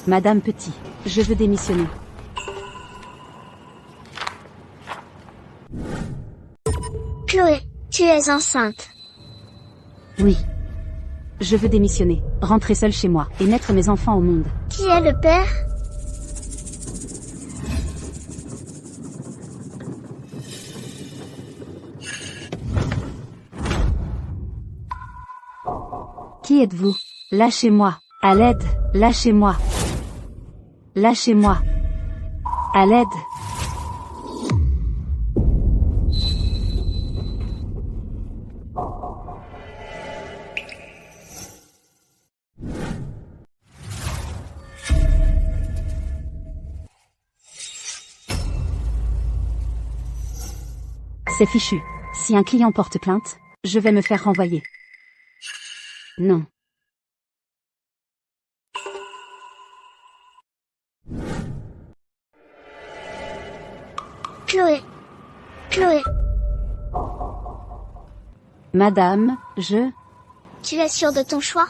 Madame Petit, je veux démissionner. Chloé, tu es enceinte. Oui. Je veux démissionner, rentrer seule chez moi, et mettre mes enfants au monde. Qui est le père? Qui êtes-vous? Lâchez-moi. À l'aide, lâchez-moi. Lâchez-moi. À l'aide. C'est fichu. Si un client porte plainte, je vais me faire renvoyer. Non. Chloé. Chloé, Madame, tu es sûre de ton choix?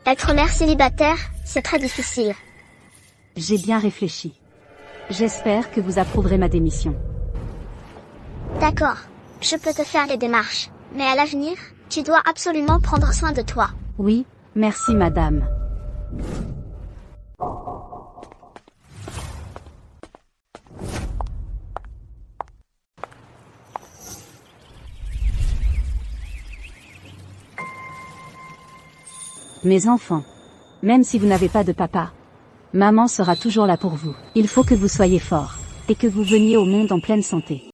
Être mère célibataire, c'est très difficile. j'ai bien réfléchi. J'espère que vous approuverez ma démission. D'accord, je peux te faire les démarches. Mais à l'avenir, tu dois absolument prendre soin de toi. Oui, merci madame. Mes enfants, même si vous n'avez pas de papa, maman sera toujours là pour vous. Il faut que vous soyez forts, et que vous veniez au monde en pleine santé.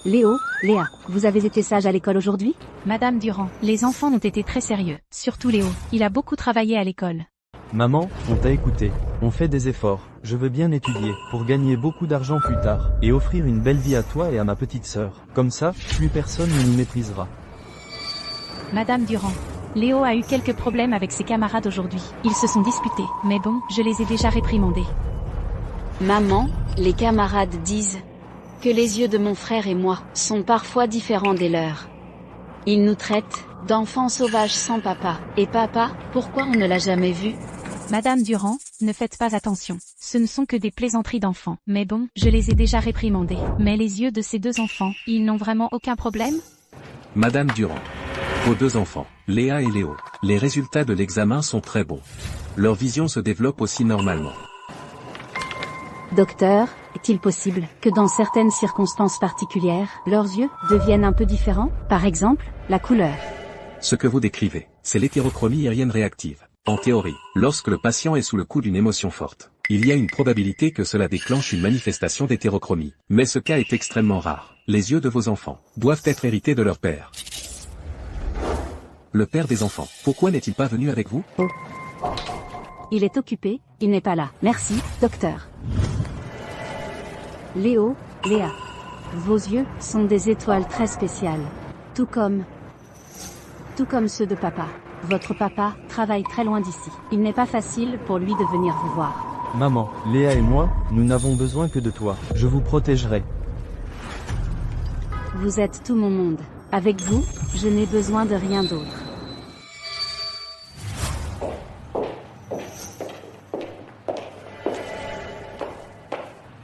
Léa, vous avez été sage à l'école aujourd'hui? Madame Durand, les enfants ont été très sérieux, surtout Léo. Il a beaucoup travaillé à l'école. Maman, on t'a écouté. On fait des efforts. Je veux bien étudier, pour gagner beaucoup d'argent plus tard, et offrir une belle vie à toi et à ma petite sœur. Comme ça, plus personne ne nous méprisera. Madame Durand, Léo a eu quelques problèmes avec ses camarades aujourd'hui. Ils se sont disputés, mais bon, je les ai déjà réprimandés. Maman, les camarades disent que les yeux de mon frère et moi sont parfois différents des leurs. Ils nous traitent d'enfants sauvages sans papa. Et papa, pourquoi on ne l'a jamais vu? Madame Durand, ne faites pas attention. Ce ne sont que des plaisanteries d'enfants. Mais bon, je les ai déjà réprimandés. Mais les yeux de ces deux enfants, ils n'ont vraiment aucun problème? Madame Durand. Vos deux enfants, Léa et Léo, les résultats de l'examen sont très bons. Leur vision se développe aussi normalement. Docteur, est-il possible que dans certaines circonstances particulières, leurs yeux deviennent un peu différents? Par exemple, la couleur. Ce que vous décrivez, c'est l'hétérochromie aérienne réactive. En théorie, lorsque le patient est sous le coup d'une émotion forte, il y a une probabilité que cela déclenche une manifestation d'hétérochromie. Mais ce cas est extrêmement rare. Les yeux de vos enfants doivent être hérités de leur père. Le père des enfants, pourquoi n'est-il pas venu avec vous? Oh. Il est occupé, il n'est pas là. Merci, docteur. Léa, vos yeux sont des étoiles très spéciales. Tout comme ceux de papa. Votre papa travaille très loin d'ici. Il n'est pas facile pour lui de venir vous voir. Maman, Léa et moi, nous n'avons besoin que de toi. Je vous protégerai. Vous êtes tout mon monde. Avec vous, je n'ai besoin de rien d'autre.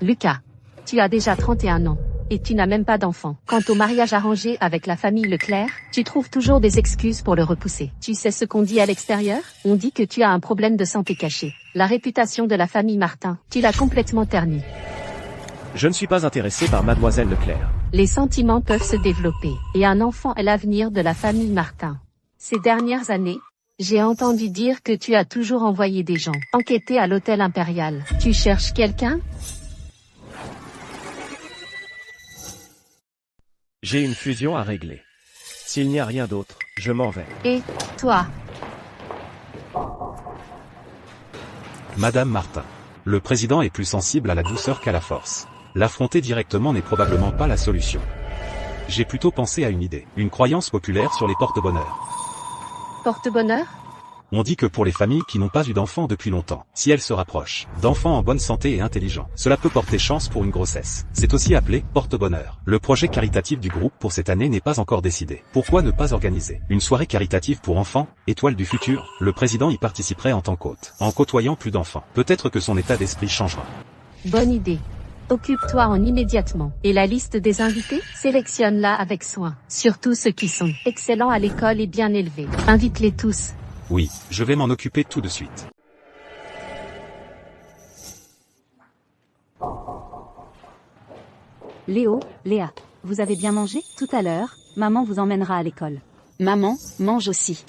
Lucas, tu as déjà 31 ans, et tu n'as même pas d'enfant. Quant au mariage arrangé avec la famille Leclerc, tu trouves toujours des excuses pour le repousser. Tu sais ce qu'on dit à l'extérieur? On dit que tu as un problème de santé caché. La réputation de la famille Martin, tu l'as complètement ternie. Je ne suis pas intéressé par mademoiselle Leclerc. Les sentiments peuvent se développer, et un enfant est l'avenir de la famille Martin. Ces dernières années, j'ai entendu dire que tu as toujours envoyé des gens enquêter à l'hôtel impérial. Tu cherches quelqu'un? J'ai une fusion à régler. S'il n'y a rien d'autre, je m'en vais. Et, toi? Madame Martin. Le président est plus sensible à la douceur qu'à la force. L'affronter directement n'est probablement pas la solution. J'ai plutôt pensé à une idée, une croyance populaire sur les porte-bonheur. Porte-bonheur? On dit que pour les familles qui n'ont pas eu d'enfants depuis longtemps, si elles se rapprochent d'enfants en bonne santé et intelligents, cela peut porter chance pour une grossesse. C'est aussi appelé porte-bonheur. Le projet caritatif du groupe pour cette année n'est pas encore décidé. Pourquoi ne pas organiser une soirée caritative pour enfants, étoile du futur? Le président y participerait en tant qu'hôte, en côtoyant plus d'enfants. Peut-être que son état d'esprit changera. Bonne idée. Occupe-toi en immédiatement. Et la liste des invités? Sélectionne-la avec soin. Surtout ceux qui sont excellents à l'école et bien élevés. Invite-les tous. Oui, je vais m'en occuper tout de suite. Léo, Léa, vous avez bien mangé? Tout à l'heure, maman vous emmènera à l'école. Maman, mange aussi.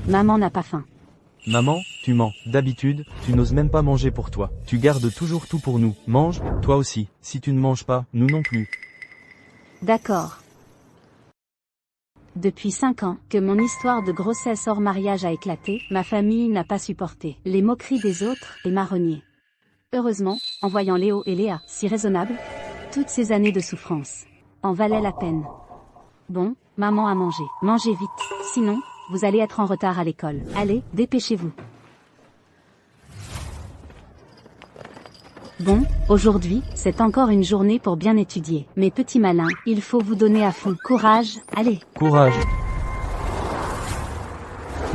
Maman n'a pas faim. Maman, tu mens. D'habitude, tu n'oses même pas manger pour toi. Tu gardes toujours tout pour nous. Mange, toi aussi. Si tu ne manges pas, nous non plus. D'accord. Depuis 5 ans que mon histoire de grossesse hors mariage a éclaté, ma famille n'a pas supporté les moqueries des autres et m'a renié. Heureusement, en voyant Léo et Léa si raisonnables, toutes ces années de souffrance en valaient la peine. Bon, maman a mangé. Mangez vite, sinon, vous allez être en retard à l'école. Allez, dépêchez-vous. Bon, aujourd'hui, c'est encore une journée pour bien étudier. Mes petits malins, il faut vous donner à fond. Courage, allez. Courage.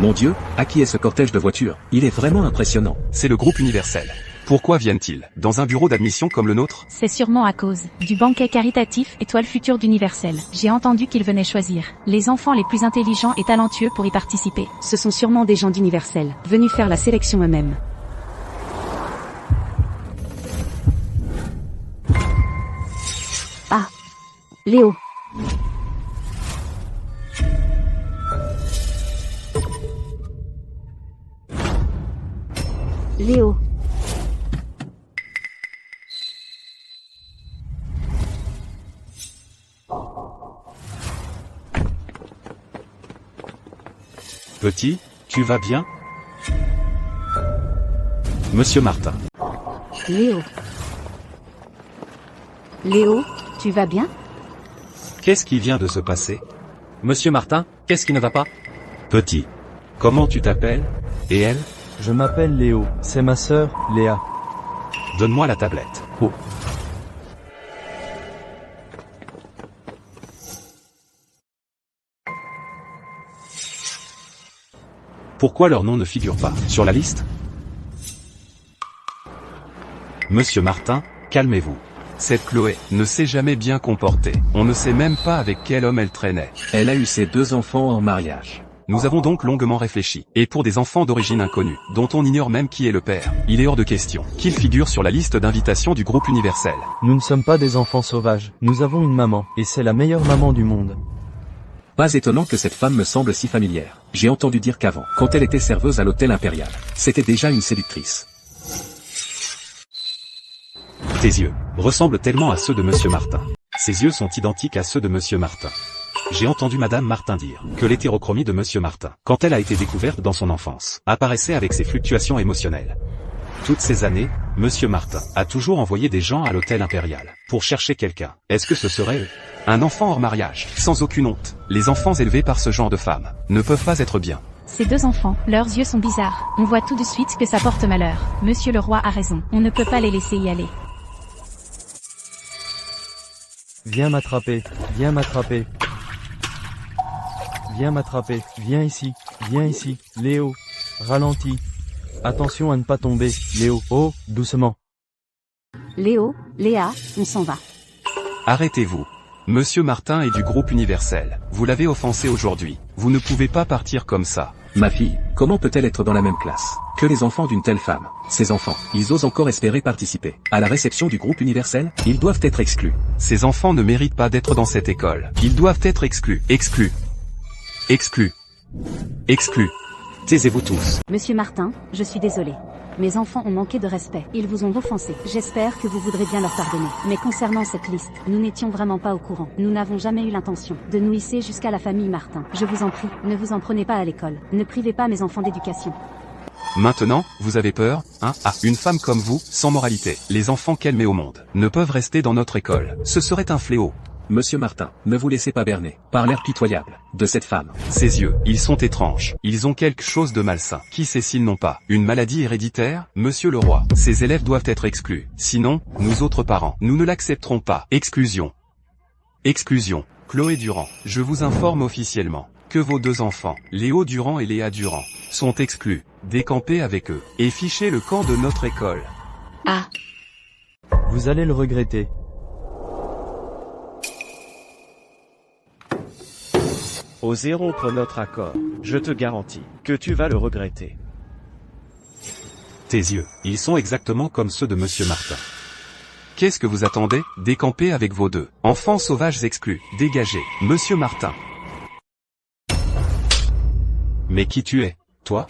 Mon Dieu, à qui est ce cortège de voitures? Il est vraiment impressionnant. C'est le groupe universel. Pourquoi viennent-ils dans un bureau d'admission comme le nôtre? C'est sûrement à cause du banquet caritatif Étoile Future d'Universel. J'ai entendu qu'ils venaient choisir les enfants les plus intelligents et talentueux pour y participer. Ce sont sûrement des gens d'Universel, venus faire la sélection eux-mêmes. Ah, Léo. Léo. Petit, tu vas bien? Monsieur Martin. Léo. Léo, tu vas bien? Qu'est-ce qui vient de se passer? Monsieur Martin, qu'est-ce qui ne va pas? Petit. Comment tu t'appelles? Et elle? Je m'appelle Léo. C'est ma sœur, Léa. Donne-moi la tablette. Oh. Pourquoi leur nom ne figure pas sur la liste? Monsieur Martin, calmez-vous. Cette Chloé ne s'est jamais bien comportée. On ne sait même pas avec quel homme elle traînait. Elle a eu ses 2 enfants en mariage. Nous avons donc longuement réfléchi. Et pour des enfants d'origine inconnue, dont on ignore même qui est le père, il est hors de question qu'ils figurent sur la liste d'invitation du groupe universel. Nous ne sommes pas des enfants sauvages. Nous avons une maman, et c'est la meilleure maman du monde. Pas étonnant que cette femme me semble si familière. J'ai entendu dire qu'avant, quand elle était serveuse à l'hôtel impérial, c'était déjà une séductrice. Tes yeux ressemblent tellement à ceux de Monsieur Martin. Ses yeux sont identiques à ceux de Monsieur Martin. J'ai entendu Madame Martin dire que l'hétérochromie de Monsieur Martin, quand elle a été découverte dans son enfance, apparaissait avec ses fluctuations émotionnelles. Toutes ces années, Monsieur Martin a toujours envoyé des gens à l'hôtel impérial pour chercher quelqu'un. Est-ce que ce serait eux? Un enfant hors mariage, sans aucune honte. Les enfants élevés par ce genre de femmes ne peuvent pas être bien. Ces 2 enfants, leurs yeux sont bizarres. On voit tout de suite que ça porte malheur. Monsieur le roi a raison. On ne peut pas les laisser y aller. Viens m'attraper. Viens m'attraper. Viens m'attraper. Viens ici. Viens ici. Léo. Ralentis. Attention à ne pas tomber. Léo. Oh, doucement. Léo, Léa, on s'en va. Arrêtez-vous. Monsieur Martin est du groupe universel. Vous l'avez offensé aujourd'hui. Vous ne pouvez pas partir comme ça. Ma fille, comment peut-elle être dans la même classe que les enfants d'une telle femme? Ces enfants, ils osent encore espérer participer à la réception du groupe universel? Ils doivent être exclus. Ces enfants ne méritent pas d'être dans cette école. Ils doivent être exclus. Exclus. Exclus. Exclus. Taisez-vous tous. Monsieur Martin, je suis désolé. Mes enfants ont manqué de respect. Ils vous ont offensé. J'espère que vous voudrez bien leur pardonner. Mais concernant cette liste, nous n'étions vraiment pas au courant. Nous n'avons jamais eu l'intention de nous hisser jusqu'à la famille Martin. Je vous en prie, ne vous en prenez pas à l'école. Ne privez pas mes enfants d'éducation. Maintenant, vous avez peur, hein? Ah, une femme comme vous, sans moralité. Les enfants qu'elle met au monde ne peuvent rester dans notre école. Ce serait un fléau. Monsieur Martin, ne vous laissez pas berner par l'air pitoyable de cette femme. Ses yeux, ils sont étranges. Ils ont quelque chose de malsain. Qui sait s'ils n'ont pas une maladie héréditaire? Monsieur le roi, ces élèves doivent être exclus. Sinon, nous autres parents, nous ne l'accepterons pas. Exclusion. Exclusion. Chloé Durand, je vous informe officiellement que vos 2 enfants, Léo Durand et Léa Durand, sont exclus. Décampez avec eux et fichez le camp de notre école. Ah, Vous allez le regretter. Osez rompre notre accord. Je te garantis que tu vas le regretter. Tes yeux, ils sont exactement comme ceux de Monsieur Martin. Qu'est-ce que vous attendez? Décampez avec vos 2 enfants sauvages exclus. Dégagez, Monsieur Martin. Mais qui tu es, toi?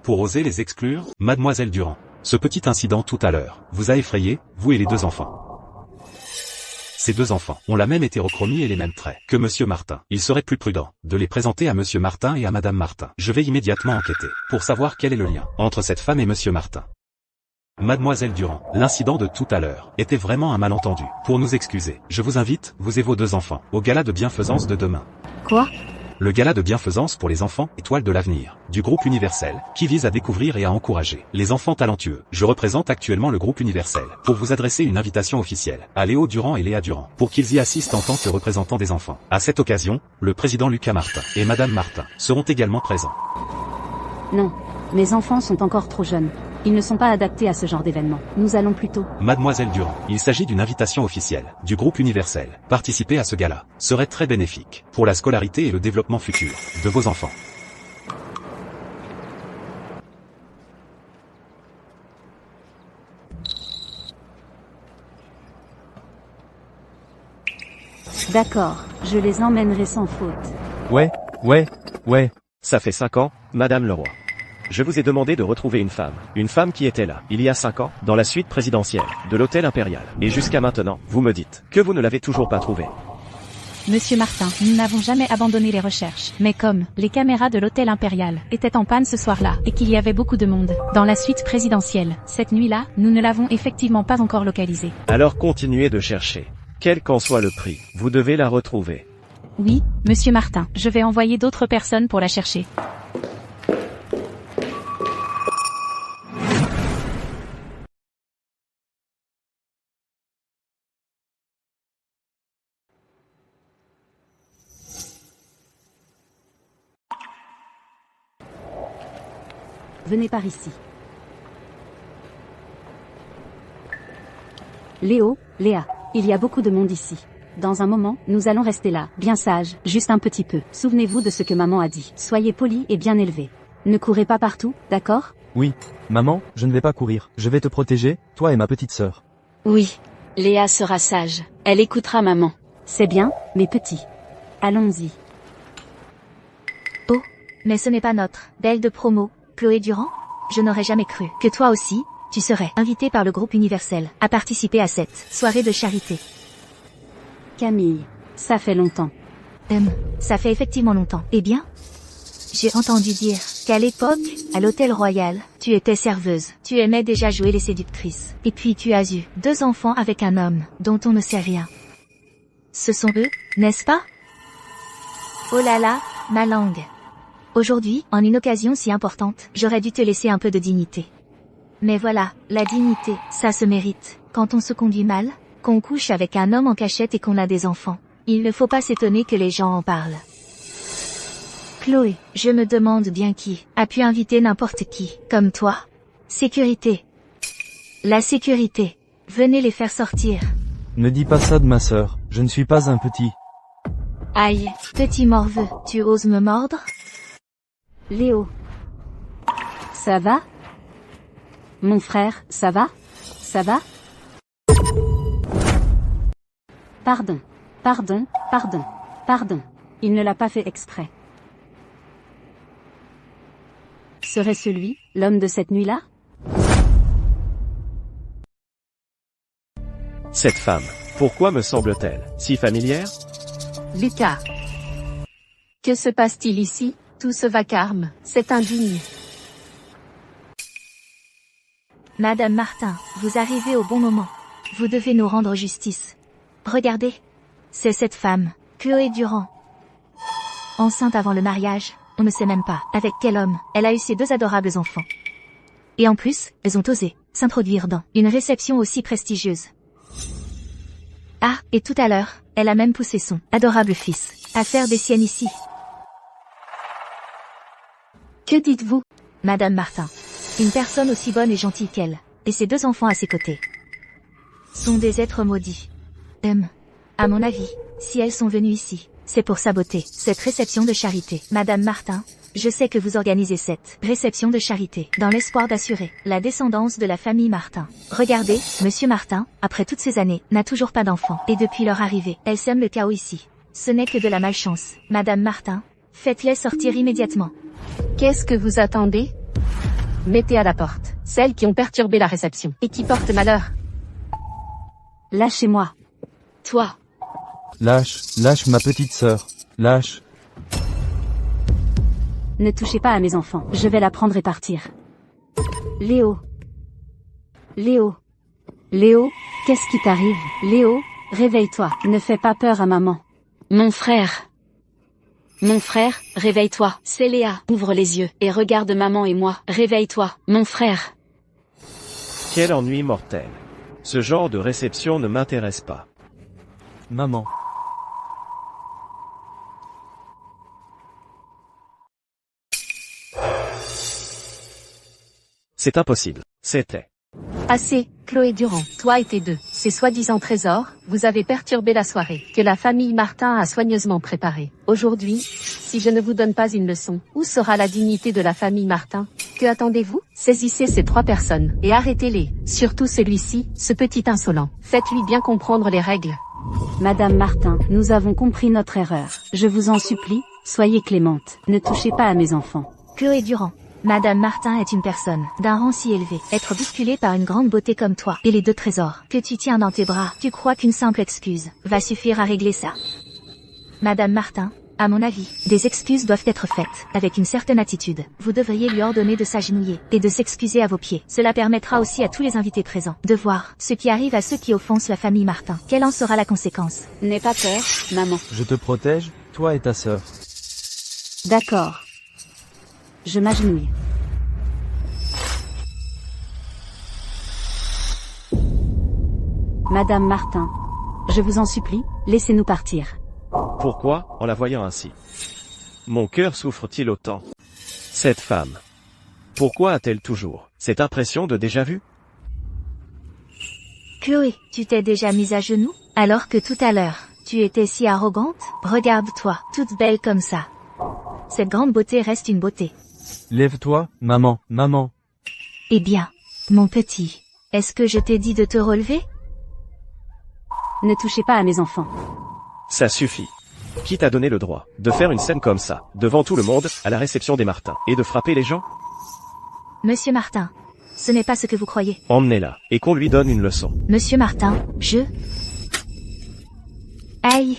Pour oser les exclure, Mademoiselle Durand. Ce petit incident tout à l'heure vous a effrayé, vous et les 2 enfants. Ces 2 enfants ont la même hétérochromie et les mêmes traits que Monsieur Martin. Il serait plus prudent de les présenter à Monsieur Martin et à Madame Martin. Je vais immédiatement enquêter pour savoir quel est le lien entre cette femme et Monsieur Martin. Mademoiselle Durand, l'incident de tout à l'heure était vraiment un malentendu. Pour nous excuser, je vous invite, vous et vos 2 enfants, au gala de bienfaisance de demain. Quoi? Le gala de bienfaisance pour les enfants étoiles de l'avenir, du groupe Universel, qui vise à découvrir et à encourager les enfants talentueux. Je représente actuellement le groupe Universel, pour vous adresser une invitation officielle à Léo Durand et Léa Durand, pour qu'ils y assistent en tant que représentants des enfants. À cette occasion, le président Lucas Martin et Madame Martin seront également présents. Non. Mes enfants sont encore trop jeunes. Ils ne sont pas adaptés à ce genre d'événement. Nous allons plutôt... Mademoiselle Durand, il s'agit d'une invitation officielle du groupe Universel. Participer à ce gala serait très bénéfique pour la scolarité et le développement futur de vos enfants. D'accord, je les emmènerai sans faute. Ouais. Ça fait 5 ans, Madame le roi. Je vous ai demandé de retrouver une femme qui était là, il y a 5 ans, dans la suite présidentielle, de l'hôtel impérial. Et jusqu'à maintenant, vous me dites que vous ne l'avez toujours pas trouvée. Monsieur Martin, nous n'avons jamais abandonné les recherches. Mais comme les caméras de l'hôtel impérial étaient en panne ce soir-là, et qu'il y avait beaucoup de monde dans la suite présidentielle, cette nuit-là, nous ne l'avons effectivement pas encore localisée. Alors continuez de chercher. Quel qu'en soit le prix, vous devez la retrouver. Oui, Monsieur Martin, je vais envoyer d'autres personnes pour la chercher. Venez par ici. Léo, Léa, il y a beaucoup de monde ici. Dans un moment, nous allons rester là, bien sages, juste un petit peu. Souvenez-vous de ce que maman a dit. Soyez polis et bien élevés. Ne courez pas partout, d'accord? Oui. Maman, je ne vais pas courir. Je vais te protéger, toi et ma petite sœur. oui. Léa sera sage. Elle écoutera maman. C'est bien, mes petits. Allons-y. Oh, mais ce n'est pas notre belle de promo, Chloé Durand? Je n'aurais jamais cru que toi aussi, tu serais invitée par le groupe Universel à participer à cette soirée de charité. Camille, ça fait longtemps. Ça fait effectivement longtemps. Eh bien, j'ai entendu dire qu'à l'époque, à l'Hôtel Royal, tu étais serveuse. Tu aimais déjà jouer les séductrices. Et puis tu as eu 2 enfants avec un homme dont on ne sait rien. Ce sont eux, n'est-ce pas? Oh là là, ma langue. Aujourd'hui, en une occasion si importante, j'aurais dû te laisser un peu de dignité. Mais voilà, la dignité, ça se mérite. Quand on se conduit mal, qu'on couche avec un homme en cachette et qu'on a des enfants, il ne faut pas s'étonner que les gens en parlent. Chloé, je me demande bien qui a pu inviter n'importe qui, comme toi. Sécurité. La sécurité. Venez les faire sortir. Ne dis pas ça de ma sœur, je ne suis pas un petit. Aïe. Petit morveux, tu oses me mordre? Léo. Ça va? Mon frère, ça va? Ça va? Pardon. Il ne l'a pas fait exprès. Serait-ce lui, l'homme de cette nuit-là? Cette femme, pourquoi me semble-t-elle si familière? Lucas. Que se passe-t-il ici? Tout ce vacarme, c'est indigne. Madame Martin, vous arrivez au bon moment. Vous devez nous rendre justice. Regardez. C'est cette femme, Chloé Durand. Enceinte avant le mariage, on ne sait même pas avec quel homme elle a eu ces 2 adorables enfants. Et en plus, elles ont osé s'introduire dans une réception aussi prestigieuse. Ah, et tout à l'heure, elle a même poussé son adorable fils à faire des siennes ici. Que dites-vous, Madame Martin? Une personne aussi bonne et gentille qu'elle, et ses 2 enfants à ses côtés, sont des êtres maudits. À mon avis, si elles sont venues ici, c'est pour saboter cette réception de charité. Madame Martin, je sais que vous organisez cette réception de charité dans l'espoir d'assurer la descendance de la famille Martin. Regardez, Monsieur Martin, après toutes ces années, n'a toujours pas d'enfant, et depuis leur arrivée, elle sème le chaos ici. Ce n'est que de la malchance. Madame Martin, faites-les sortir immédiatement. Qu'est-ce que vous attendez? Mettez à la porte celles qui ont perturbé la réception et qui portent malheur. Lâchez-moi. Toi. Lâche ma petite sœur. Lâche. Ne touchez pas à mes enfants. Je vais la prendre et partir. Léo. Léo. Léo, qu'est-ce qui t'arrive? Léo, réveille-toi. Ne fais pas peur à maman. Mon frère. Mon frère, réveille-toi. C'est Léa. Ouvre les yeux et regarde maman et moi. Réveille-toi, mon frère. Quel ennui mortel. Ce genre de réception ne m'intéresse pas. Maman. C'est impossible. C'était. Assez, Chloé Durand, toi et tes 2, ces soi-disant trésors, vous avez perturbé la soirée que la famille Martin a soigneusement préparée. Aujourd'hui, si je ne vous donne pas une leçon, où sera la dignité de la famille Martin? Que attendez-vous? Saisissez ces 3 personnes et arrêtez-les, surtout celui-ci, ce petit insolent. Faites-lui bien comprendre les règles. Madame Martin, nous avons compris notre erreur. Je vous en supplie, soyez clémente. Ne touchez pas à mes enfants. Chloé Durand. Madame Martin est une personne d'un rang si élevé. Être bousculée par une grande beauté comme toi et les 2 trésors que tu tiens dans tes bras, tu crois qu'une simple excuse va suffire à régler ça? Madame Martin, à mon avis, des excuses doivent être faites avec une certaine attitude. Vous devriez lui ordonner de s'agenouiller et de s'excuser à vos pieds. Cela permettra aussi à tous les invités présents de voir ce qui arrive à ceux qui offensent la famille Martin. Quelle en sera la conséquence? N'aie pas peur, maman. Je te protège, toi et ta sœur. D'accord. Je m'agenouille. Madame Martin, je vous en supplie, laissez-nous partir. Pourquoi, en la voyant ainsi? Mon cœur souffre-t-il autant? Cette femme. Pourquoi a-t-elle toujours cette impression de déjà-vu? Chloé, tu t'es déjà mise à genoux? Alors que tout à l'heure, tu étais si arrogante? Regarde-toi, toute belle comme ça. Cette grande beauté reste une beauté. Lève-toi, maman, maman. Eh bien, mon petit, est-ce que je t'ai dit de te relever? Ne touchez pas à mes enfants. Ça suffit. Qui t'a donné le droit de faire une scène comme ça, devant tout le monde, à la réception des Martins, et de frapper les gens? Monsieur Martin, ce n'est pas ce que vous croyez. Emmenez-la, et qu'on lui donne une leçon. Monsieur Martin, Aïe!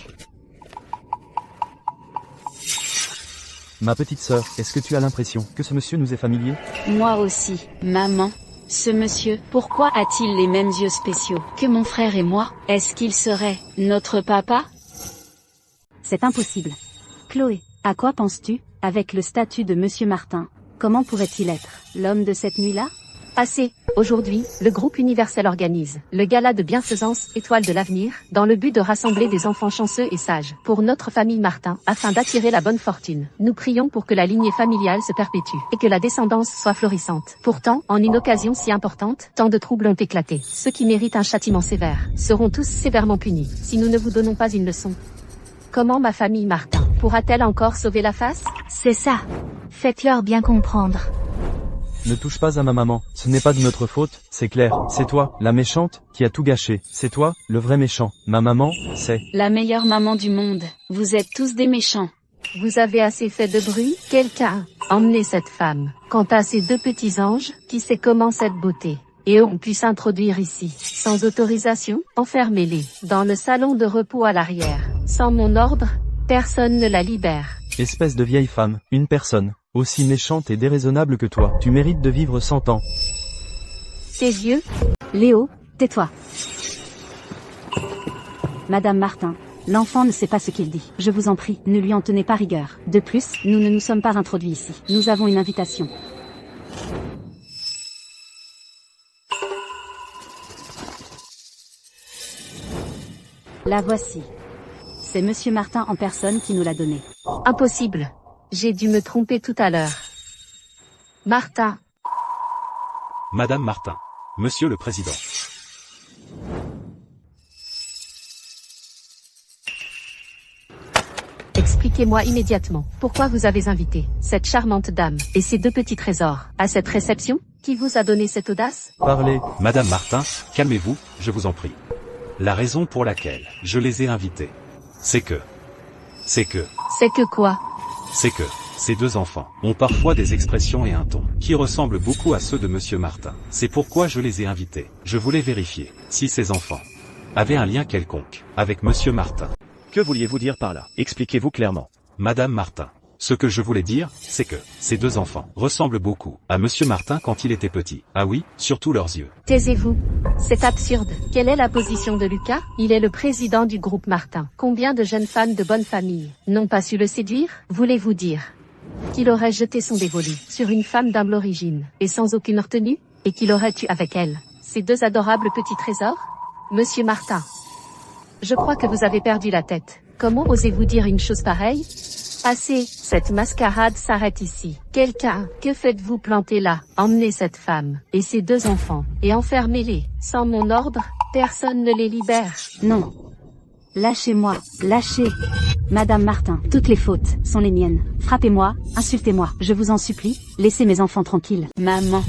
Ma petite sœur, est-ce que tu as l'impression que ce monsieur nous est familier? Moi aussi, maman. Ce monsieur, pourquoi a-t-il les mêmes yeux spéciaux que mon frère et moi? Est-ce qu'il serait notre papa? C'est impossible. Chloé, à quoi penses-tu, avec le statut de Monsieur Martin? Comment pourrait-il être l'homme de cette nuit-là? Assez. Aujourd'hui, le groupe Universel organise le gala de bienfaisance Étoile de l'avenir, dans le but de rassembler des enfants chanceux et sages pour notre famille Martin, afin d'attirer la bonne fortune. Nous prions pour que la lignée familiale se perpétue et que la descendance soit florissante. Pourtant, en une occasion si importante, tant de troubles ont éclaté. Ceux qui méritent un châtiment sévère seront tous sévèrement punis, si nous ne vous donnons pas une leçon. Comment ma famille Martin pourra-t-elle encore sauver la face? C'est ça. Faites-leur bien comprendre. Ne touche pas à ma maman, ce n'est pas de notre faute, c'est clair. C'est toi, la méchante, qui a tout gâché. C'est toi, le vrai méchant. Ma maman, c'est... la meilleure maman du monde. Vous êtes tous des méchants. Vous avez assez fait de bruit? Quelqu'un, emmenez cette femme. Quant à ces 2 petits anges, qui sait comment cette beauté et on puisse s'introduire ici, sans autorisation, enfermez-les dans le salon de repos à l'arrière. Sans mon ordre, personne ne la libère. Espèce de vieille femme, une personne aussi méchante et déraisonnable que toi. Tu mérites de vivre 100 ans. Tes yeux? Léo, tais-toi. Madame Martin, L'enfant ne sait pas ce qu'il dit. Je vous en prie, ne lui en tenez pas rigueur. De plus, nous ne nous sommes pas introduits ici. Nous avons une invitation. La voici. C'est Monsieur Martin en personne qui nous l'a donnée. Impossible. J'ai dû me tromper tout à l'heure. Martin. Madame Martin. Monsieur le Président. Expliquez-moi immédiatement pourquoi vous avez invité cette charmante dame et ces deux petits trésors à cette réception. Qui vous a donné cette audace? Parlez. Madame Martin, calmez-vous, je vous en prie. La raison pour laquelle je les ai invités, c'est que C'est que quoi? c'est que ces deux enfants ont parfois des expressions et un ton qui ressemblent beaucoup à ceux de Monsieur Martin. C'est pourquoi je les ai invités. Je voulais vérifier si ces enfants avaient un lien quelconque avec Monsieur Martin. Que vouliez-vous dire par là? Expliquez-vous clairement. Madame Martin, ce que je voulais dire, c'est que ces deux enfants ressemblent beaucoup à Monsieur Martin quand il était petit. Ah oui, surtout leurs yeux. Taisez-vous. C'est absurde. Quelle est la position de Lucas? Il est le président du groupe Martin. Combien de jeunes femmes de bonne famille n'ont pas su le séduire? Voulez-vous dire qu'il aurait jeté son dévolu sur une femme d'humble origine et sans aucune retenue, et qu'il aurait eu avec elle ces deux adorables petits trésors? Monsieur Martin, je crois que vous avez perdu la tête. Comment osez-vous dire une chose pareille? Assez, cette mascarade s'arrête ici. Quelqu'un, que faites-vous planter là? Emmenez cette femme et ses deux enfants et enfermez-les. Sans mon ordre, personne ne les libère. Non. Lâchez-moi, lâchez. Madame Martin, toutes les fautes sont les miennes. Frappez-moi, insultez-moi, je vous en supplie, laissez mes enfants tranquilles. Maman.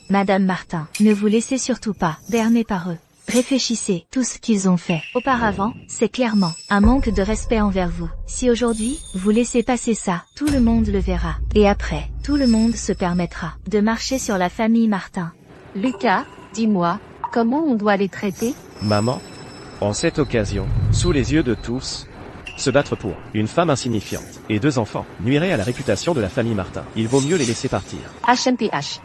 Madame Martin, ne vous laissez surtout pas berner par eux. Réfléchissez, tout ce qu'ils ont fait auparavant, c'est clairement un manque de respect envers vous. Si aujourd'hui, vous laissez passer ça, tout le monde le verra. Et après, tout le monde se permettra de marcher sur la famille Martin. Lucas, dis-moi, comment on doit les traiter? Maman, en cette occasion, sous les yeux de tous, se battre pour une femme insignifiante et deux enfants nuirait à la réputation de la famille Martin. Il vaut mieux les laisser partir. HMPH.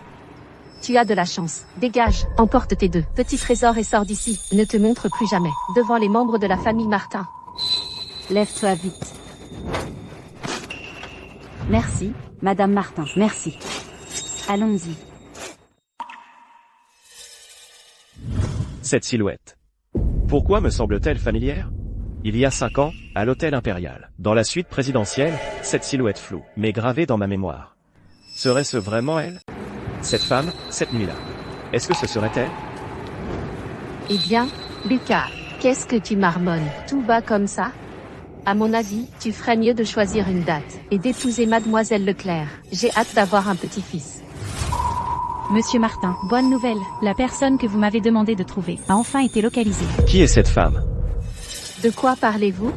Tu as de la chance. Dégage, emporte tes deux petits trésors et sors d'ici. Ne te montre plus jamais devant les membres de la famille Martin. Lève-toi vite. Merci, Madame Martin, merci. Allons-y. Cette silhouette. Pourquoi me semble-t-elle familière? Il y a 5 ans, à l'hôtel Impérial, dans la suite présidentielle, cette silhouette floue, mais gravée dans ma mémoire. Serait-ce vraiment elle? Cette femme, cette nuit-là. Est-ce que ce serait elle? Eh bien, Lucas, qu'est-ce que tu marmonnes tout bas comme ça? À mon avis, tu ferais mieux de choisir une date et d'épouser Mademoiselle Leclerc. J'ai hâte d'avoir un petit-fils. Monsieur Martin, bonne nouvelle. La personne que vous m'avez demandé de trouver a enfin été localisée. Qui est cette femme? De quoi parlez-vous?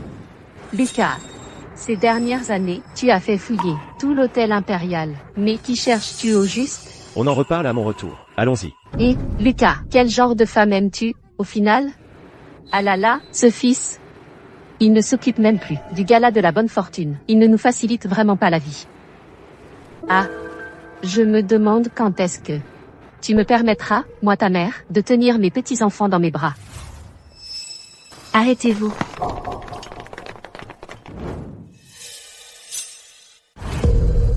Lucas, ces dernières années, tu as fait fouiller tout l'hôtel Impérial. Mais qui cherches-tu au juste? On en reparle à mon retour. Allons-y. Et, Lucas, quel genre de femme aimes-tu, au final? Ah là là, ce fils. Il ne s'occupe même plus du gala de la bonne fortune. Il ne nous facilite vraiment pas la vie. Ah. Je me demande quand est-ce que tu me permettras, moi ta mère, de tenir mes petits-enfants dans mes bras. Arrêtez-vous.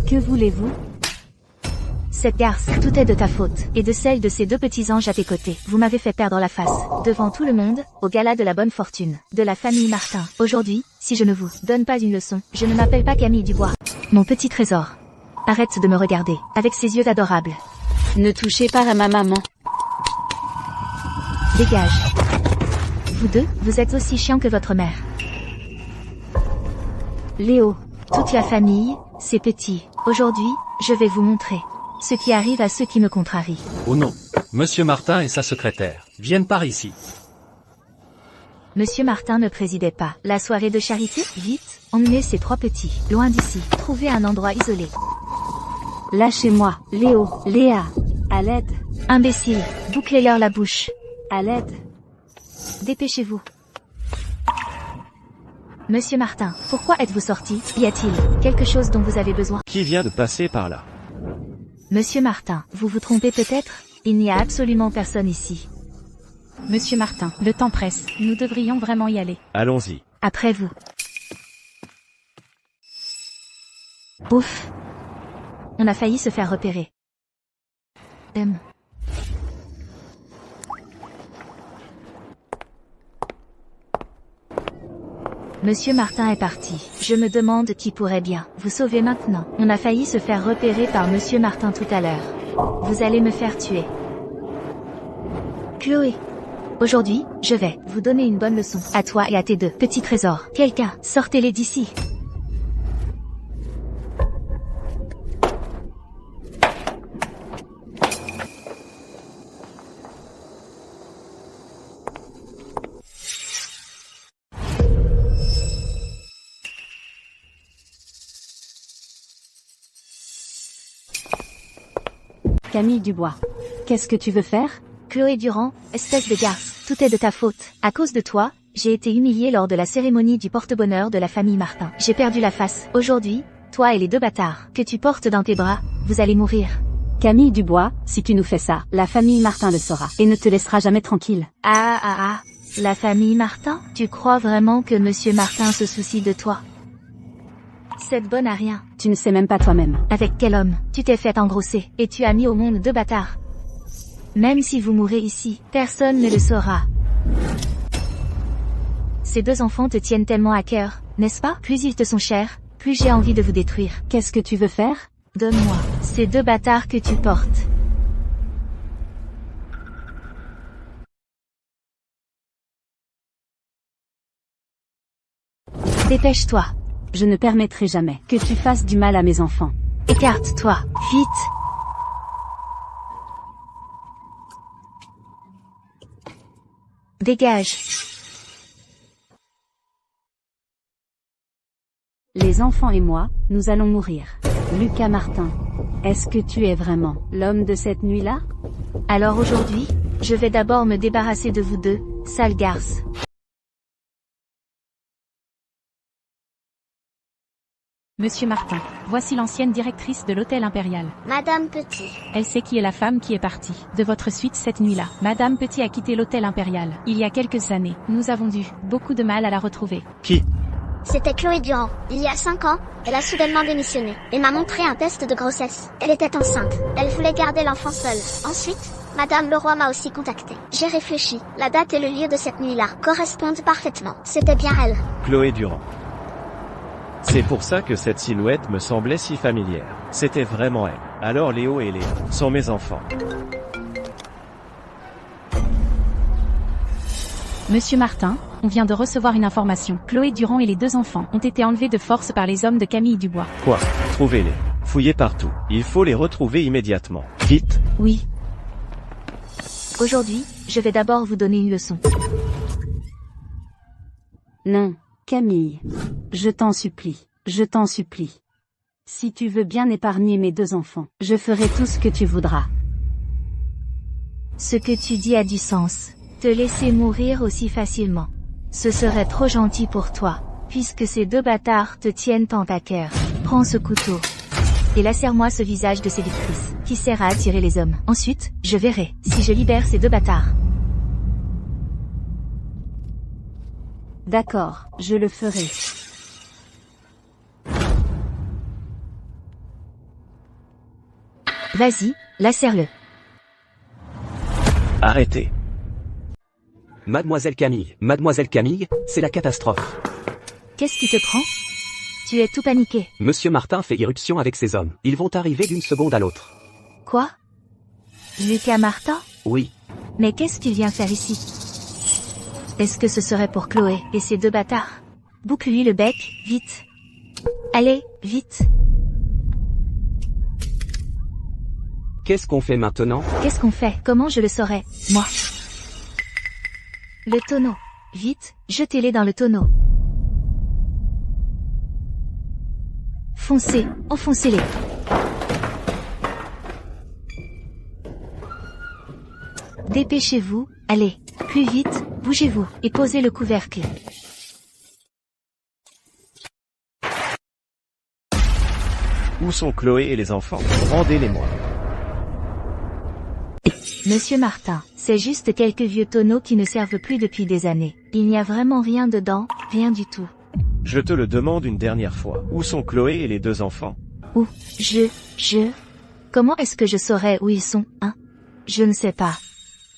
Que voulez-vous? Cette garce, tout est de ta faute, et de celle de ces deux petits anges à tes côtés. Vous m'avez fait perdre la face, devant tout le monde, au gala de la bonne fortune, de la famille Martin. Aujourd'hui, si je ne vous donne pas une leçon, je ne m'appelle pas Camille Dubois. Mon petit trésor. Arrête de me regarder, avec ces yeux adorables. Ne touchez pas à ma maman. Dégage. Vous deux, vous êtes aussi chiants que votre mère. Léo, toute la famille, c'est petit. Aujourd'hui, je vais vous montrer ce qui arrive à ceux qui me contrarient. Oh non. Monsieur Martin et sa secrétaire viennent par ici. Monsieur Martin ne présidait pas la soirée de charité. Vite, emmenez ces trois petits, loin d'ici. Trouvez un endroit isolé. Lâchez-moi, Léo, Léa, à l'aide, Imbécile, bouclez-leur la bouche. à l'aide. Dépêchez-vous. Monsieur Martin, pourquoi êtes-vous sorti? Y a-t-il quelque chose dont vous avez besoin? Qui vient de passer par là? Monsieur Martin, vous vous trompez peut-être? Il n'y a absolument personne ici. Monsieur Martin, le temps presse. Nous devrions vraiment y aller. Allons-y. Après vous. Ouf. On a failli se faire repérer. Monsieur Martin est parti. Je me demande qui pourrait bien vous sauver maintenant. On a failli se faire repérer par Monsieur Martin tout à l'heure. Vous allez me faire tuer. Chloé. Aujourd'hui, je vais vous donner une bonne leçon. À toi et à tes deux petits trésors. Quelqu'un, sortez-les d'ici. Camille Dubois. Qu'est-ce que tu veux faire? Chloé Durand, espèce de garce, tout est de ta faute. À cause de toi, j'ai été humiliée lors de la cérémonie du porte-bonheur de la famille Martin. J'ai perdu la face. Aujourd'hui, toi et les deux bâtards que tu portes dans tes bras, vous allez mourir. Camille Dubois, si tu nous fais ça, la famille Martin le saura et ne te laissera jamais tranquille. Ah, la famille Martin? Tu crois vraiment que Monsieur Martin se soucie de toi? Cette bonne à rien. Tu ne sais même pas toi-même. Avec quel homme tu t'es fait engrosser et tu as mis au monde deux bâtards? Même si vous mourrez ici, personne ne le saura. Ces deux enfants te tiennent tellement à cœur, n'est-ce pas? Plus ils te sont chers, plus j'ai envie de vous détruire. Qu'est-ce que tu veux faire? Donne-moi ces deux bâtards que tu portes. Dépêche-toi. Je ne permettrai jamais que tu fasses du mal à mes enfants. Écarte-toi, vite. Dégage. Les enfants et moi, nous allons mourir. Lucas Martin. Est-ce que tu es vraiment l'homme de cette nuit-là? Alors aujourd'hui, je vais d'abord me débarrasser de vous deux, sales garces. Monsieur Martin, voici l'ancienne directrice de l'hôtel Impérial. Madame Petit. Elle sait qui est la femme qui est partie de votre suite cette nuit-là. Madame Petit a quitté l'hôtel Impérial il y a quelques années. Nous avons eu beaucoup de mal à la retrouver. Qui? C'était Chloé Durand. Il y a 5 ans, elle a soudainement démissionné et m'a montré un test de grossesse. Elle était enceinte. Elle voulait garder l'enfant seule. Ensuite, Madame Leroy m'a aussi contacté. J'ai réfléchi. La date et le lieu de cette nuit-là correspondent parfaitement. C'était bien elle. Chloé Durand. C'est pour ça que cette silhouette me semblait si familière. C'était vraiment elle. Alors Léo et Léa sont mes enfants. Monsieur Martin, on vient de recevoir une information. Chloé Durand et les deux enfants ont été enlevés de force par les hommes de Camille Dubois. Quoi? Trouvez-les. Fouillez partout. Il faut les retrouver immédiatement. Vite. Oui. Aujourd'hui, je vais d'abord vous donner une leçon. Non, Camille. Je t'en supplie. Je t'en supplie. Si tu veux bien épargner mes deux enfants, je ferai tout ce que tu voudras. Ce que tu dis a du sens. Te laisser mourir aussi facilement. Ce serait trop gentil pour toi, puisque ces deux bâtards te tiennent tant à cœur. Prends ce couteau. Et lacère-moi ce visage de séductrice, qui sert à attirer les hommes. Ensuite, je verrai si je libère ces deux bâtards. D'accord, je le ferai. Vas-y, lacère-le. Arrêtez. Mademoiselle Camille, c'est la catastrophe. Qu'est-ce qui te prend? Tu es tout paniqué. Monsieur Martin fait irruption avec ses hommes. Ils vont arriver d'une seconde à l'autre. Quoi? Lucas Martin? Oui. Mais qu'est-ce qu'il vient faire ici? Est-ce que ce serait pour Chloé et ces deux bâtards? Boucle-lui le bec, vite. Allez, vite. Qu'est-ce qu'on fait maintenant? Qu'est-ce qu'on fait? Comment je le saurais, moi? Le tonneau. Vite, jetez-les dans le tonneau. Foncez, enfoncez-les. Dépêchez-vous, allez, plus vite, bougez-vous, et posez le couvercle. Où sont Chloé et les enfants? Rendez-les-moi. Monsieur Martin, c'est juste quelques vieux tonneaux qui ne servent plus depuis des années. Il n'y a vraiment rien dedans, rien du tout. Je te le demande une dernière fois. Où sont Chloé et les 2 enfants? Où? Comment est-ce que je saurais où ils sont, hein? Je ne sais pas.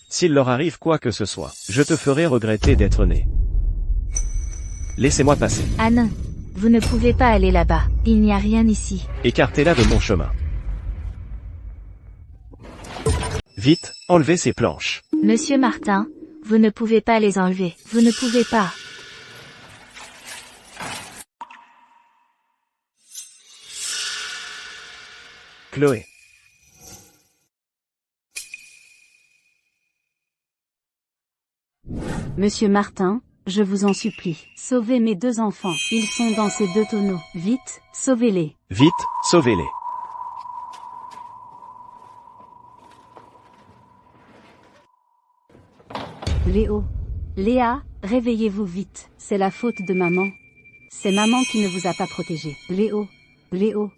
S'il leur arrive quoi que ce soit, je te ferai regretter d'être né. Laissez-moi passer. Ah non. Vous ne pouvez pas aller là-bas. Il n'y a rien ici. Écartez-la de mon chemin. Vite, enlevez ces planches. Monsieur Martin, vous ne pouvez pas les enlever. Vous ne pouvez pas. Chloé. Monsieur Martin, je vous en supplie, sauvez mes 2 enfants. Ils sont dans ces 2 tonneaux. Vite, sauvez-les. Vite, sauvez-les. Léo. Léa, réveillez-vous vite. C'est la faute de maman. C'est maman qui ne vous a pas protégé. Léo. Léa.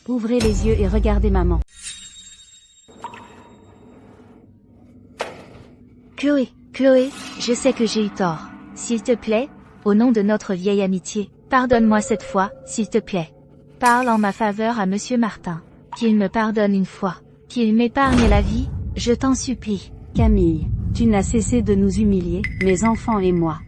Ouvrez les yeux et regardez maman. Chloé, je sais que j'ai eu tort. S'il te plaît, au nom de notre vieille amitié, pardonne-moi cette fois, s'il te plaît. Parle en ma faveur à Monsieur Martin. Qu'il me pardonne une fois. Qu'il m'épargne la vie, je t'en supplie. Camille, tu n'as cessé de nous humilier, mes enfants et moi.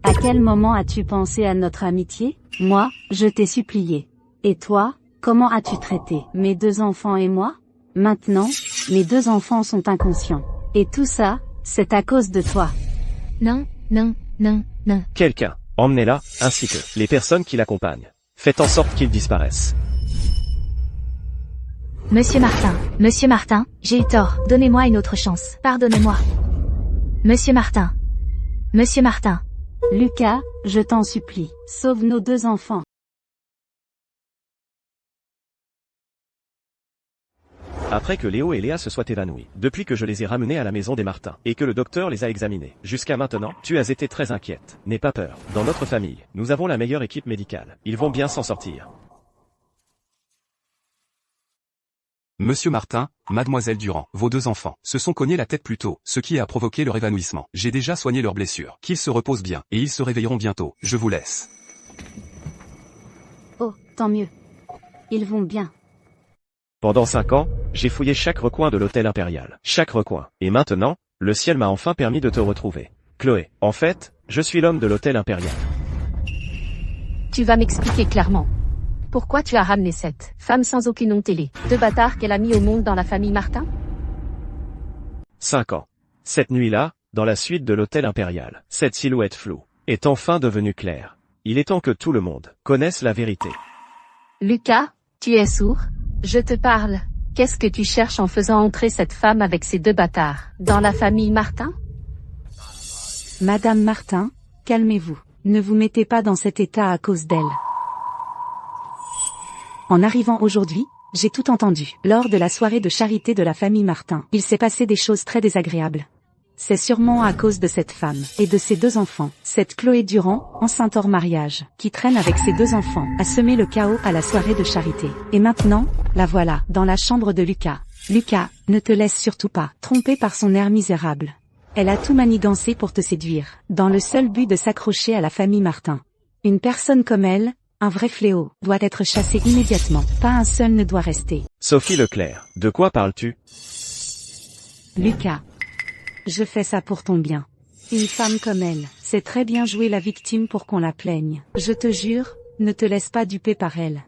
À quel moment as-tu pensé à notre amitié? Moi, je t'ai supplié. Et toi, comment as-tu traité mes 2 enfants et moi? Maintenant, mes 2 enfants sont inconscients. Et tout ça, c'est à cause de toi. Non. Quelqu'un, emmenez-la, ainsi que les personnes qui l'accompagnent. Faites en sorte qu'ils disparaissent. Monsieur Martin, j'ai eu tort. Donnez-moi une autre chance. Pardonnez-moi. Monsieur Martin. Lucas, je t'en supplie, sauve nos 2 enfants. Après que Léo et Léa se soient évanouis, depuis que je les ai ramenés à la maison des Martins, et que le docteur les a examinés, jusqu'à maintenant, tu as été très inquiète. N'aie pas peur. Dans notre famille, nous avons la meilleure équipe médicale. Ils vont bien s'en sortir. Monsieur Martin, mademoiselle Durand, vos 2 enfants, se sont cognés la tête plus tôt, ce qui a provoqué leur évanouissement. J'ai déjà soigné leurs blessures. Qu'ils se reposent bien, et ils se réveilleront bientôt. Je vous laisse. Oh, tant mieux. Ils vont bien. Pendant 5 ans, j'ai fouillé chaque recoin de l'hôtel impérial. Chaque recoin. Et maintenant, le ciel m'a enfin permis de te retrouver. Chloé, en fait, je suis l'homme de l'hôtel impérial. Tu vas m'expliquer clairement. Pourquoi tu as ramené cette femme sans aucune nom télé? 2 bâtards qu'elle a mis au monde dans la famille Martin? 5 ans. Cette nuit-là, dans la suite de l'hôtel impérial, cette silhouette floue est enfin devenue claire. Il est temps que tout le monde connaisse la vérité. Lucas, tu es sourd? Je te parle. Qu'est-ce que tu cherches en faisant entrer cette femme avec ces 2 bâtards dans la famille Martin? Madame Martin, calmez-vous. Ne vous mettez pas dans cet état à cause d'elle. En arrivant aujourd'hui, j'ai tout entendu. Lors de la soirée de charité de la famille Martin, il s'est passé des choses très désagréables. C'est sûrement à cause de cette femme, et de ses 2 enfants, cette Chloé Durand, enceinte hors mariage, qui traîne avec ses 2 enfants, a semé le chaos à la soirée de charité. Et maintenant, la voilà, dans la chambre de Lucas. Lucas, ne te laisse surtout pas tromper par son air misérable. Elle a tout manigancé pour te séduire, dans le seul but de s'accrocher à la famille Martin. Une personne comme elle, un vrai fléau, doit être chassé immédiatement. Pas un seul ne doit rester. Sophie Leclerc, de quoi parles-tu? Lucas. Je fais ça pour ton bien. Une femme comme elle, c'est très bien jouer la victime pour qu'on la plaigne. Je te jure, ne te laisse pas duper par elle.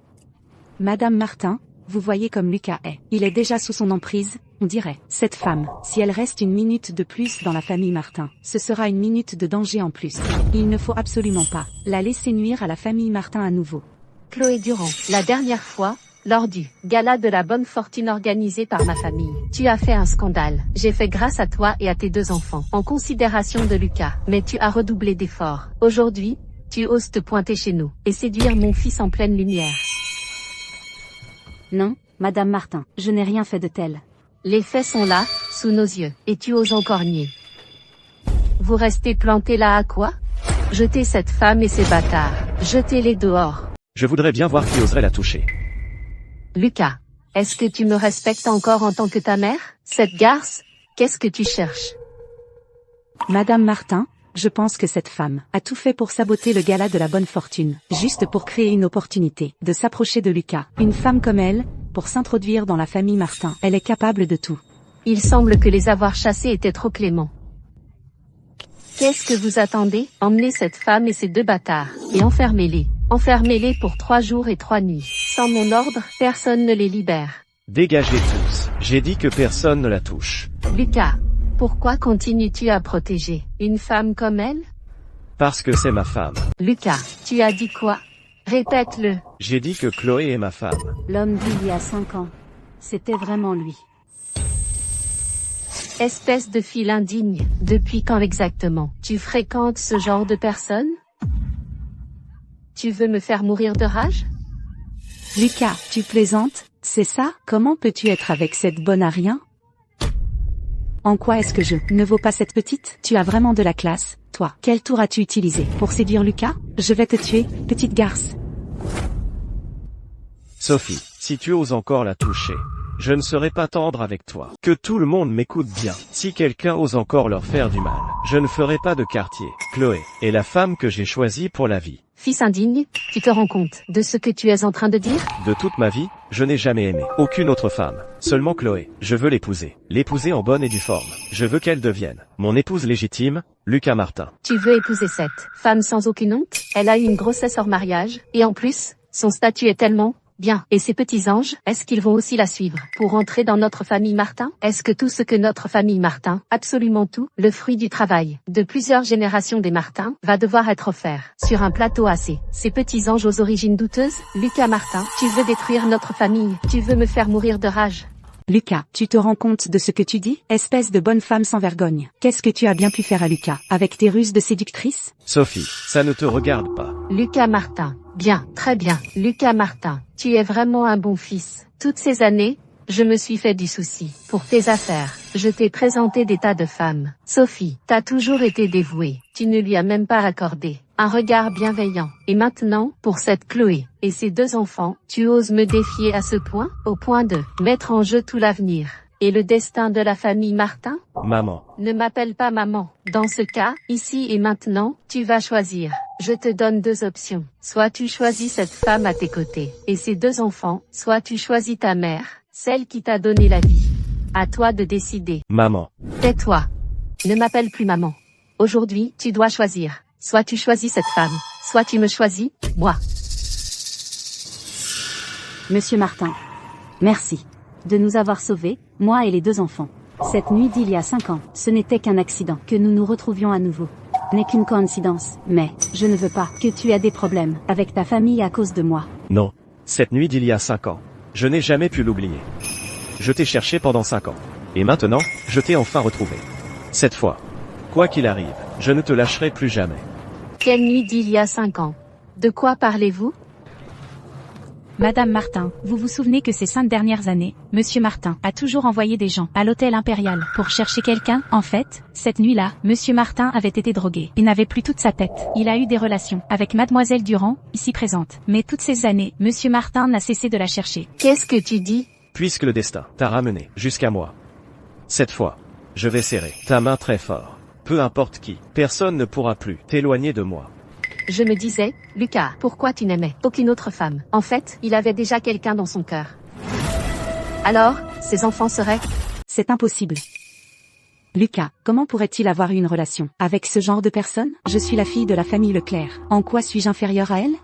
Madame Martin, vous voyez comme Lucas est. Il est déjà sous son emprise, on dirait. Cette femme, si elle reste une minute de plus dans la famille Martin, ce sera une minute de danger en plus. Il ne faut absolument pas la laisser nuire à la famille Martin à nouveau. Chloé Durand, la dernière fois, lors du gala de la bonne fortune organisé par ma famille, tu as fait un scandale. J'ai fait grâce à toi et à tes 2 enfants, en considération de Lucas. Mais tu as redoublé d'efforts. Aujourd'hui, tu oses te pointer chez nous, et séduire mon fils en pleine lumière. Non, Madame Martin, je n'ai rien fait de tel. Les faits sont là, sous nos yeux, et tu oses encore nier. Vous restez plantés là à quoi? Jetez cette femme et ces bâtards. Jetez-les dehors. Je voudrais bien voir qui oserait la toucher. Lucas, Est-ce que tu me respectes encore en tant que ta mère? Cette garce, qu'est-ce que tu cherches? Madame Martin, je pense que cette femme a tout fait pour saboter le gala de la bonne fortune, juste pour créer une opportunité de s'approcher de Lucas. Une femme comme elle, pour s'introduire dans la famille Martin, elle est capable de tout. Il semble que les avoir chassés étaient trop cléments. Qu'est-ce que vous attendez? Emmenez cette femme et ces 2 bâtards, et enfermez-les. Enfermez-les pour 3 jours et 3 nuits. Sans mon ordre, personne ne les libère. Dégagez tous. J'ai dit que personne ne la touche. Lucas, pourquoi continues-tu à protéger une femme comme elle? Parce que c'est ma femme. Lucas, tu as dit quoi? Répète-le. J'ai dit que Chloé est ma femme. L'homme d'il y a 5 ans. C'était vraiment lui. Espèce de fille indigne, depuis quand exactement tu fréquentes ce genre de personnes? Tu veux me faire mourir de rage? Lucas, tu plaisantes, c'est ça? Comment peux-tu être avec cette bonne à rien? En quoi est-ce que je ne vaux pas cette petite? Tu as vraiment de la classe, toi. Quel tour as-tu utilisé pour séduire Lucas? Je vais te tuer, petite garce. Sophie, si tu oses encore la toucher, je ne serai pas tendre avec toi. Que tout le monde m'écoute bien. Si quelqu'un ose encore leur faire du mal, je ne ferai pas de quartier. Chloé est la femme que j'ai choisie pour la vie. Fils indigne, tu te rends compte de ce que tu es en train de dire? De toute ma vie, je n'ai jamais aimé aucune autre femme. Seulement Chloé. Je veux l'épouser. L'épouser en bonne et due forme. Je veux qu'elle devienne mon épouse légitime, Lucas Martin. Tu veux épouser cette femme sans aucune honte? Elle a eu une grossesse hors mariage, et en plus, son statut est tellement bien. Et ces petits anges, est-ce qu'ils vont aussi la suivre pour entrer dans notre famille Martin? Est-ce que tout ce que notre famille Martin, absolument tout, le fruit du travail de plusieurs générations des Martins, va devoir être offert sur un plateau assez? Ces petits anges aux origines douteuses, Lucas Martin, tu veux détruire notre famille, tu veux me faire mourir de rage. Lucas, tu te rends compte de ce que tu dis? Espèce de bonne femme sans vergogne. Qu'est-ce que tu as bien pu faire à Lucas, avec tes ruses de séductrice? Sophie, ça ne te regarde pas. Lucas Martin. Bien, très bien. Lucas Martin, tu es vraiment un bon fils. Toutes ces années, je me suis fait du souci pour tes affaires. Je t'ai présenté des tas de femmes. Sophie, t'as toujours été dévouée. Tu ne lui as même pas accordé un regard bienveillant. Et maintenant, pour cette Chloé et ses 2 enfants, tu oses me défier à ce point, au point de mettre en jeu tout l'avenir et le destin de la famille Martin? Maman. Ne m'appelle pas maman. Dans ce cas, ici et maintenant, tu vas choisir. Je te donne 2 options. Soit tu choisis cette femme à tes côtés et ses 2 enfants, soit tu choisis ta mère, celle qui t'a donné la vie. À toi de décider. Maman. Tais-toi. Ne m'appelle plus maman. Aujourd'hui, tu dois choisir. Soit tu choisis cette femme, soit tu me choisis, moi. Monsieur Martin. Merci de nous avoir sauvés, moi et les 2 enfants. Cette nuit d'il y a 5 ans, ce n'était qu'un accident. Que nous nous retrouvions à nouveau n'est qu'une coïncidence. Mais, je ne veux pas que tu aies des problèmes avec ta famille à cause de moi. Non. Cette nuit d'il y a 5 ans, je n'ai jamais pu l'oublier. Je t'ai cherché pendant 5 ans. Et maintenant, je t'ai enfin retrouvé. Cette fois, quoi qu'il arrive, je ne te lâcherai plus jamais. Quelle nuit d'il y a 5 ans? De quoi parlez-vous? Madame Martin, vous vous souvenez que ces 5 dernières années, Monsieur Martin a toujours envoyé des gens à l'hôtel Impérial pour chercher quelqu'un? En fait, cette nuit-là, Monsieur Martin avait été drogué et n'avait plus toute sa tête. Il a eu des relations avec Mademoiselle Durand, ici présente. Mais toutes ces années, Monsieur Martin n'a cessé de la chercher. Qu'est-ce que tu dis? Puisque le destin t'a ramené jusqu'à moi. Cette fois, je vais serrer ta main très fort. Peu importe qui, personne ne pourra plus t'éloigner de moi. Je me disais, Lucas, pourquoi tu n'aimais aucune autre femme? En fait, il avait déjà quelqu'un dans son cœur. Alors, ses enfants seraient... C'est impossible. Lucas, comment pourrait-il avoir eu une relation avec ce genre de personne? Je suis la fille de la famille Leclerc. En quoi suis-je inférieure à elle?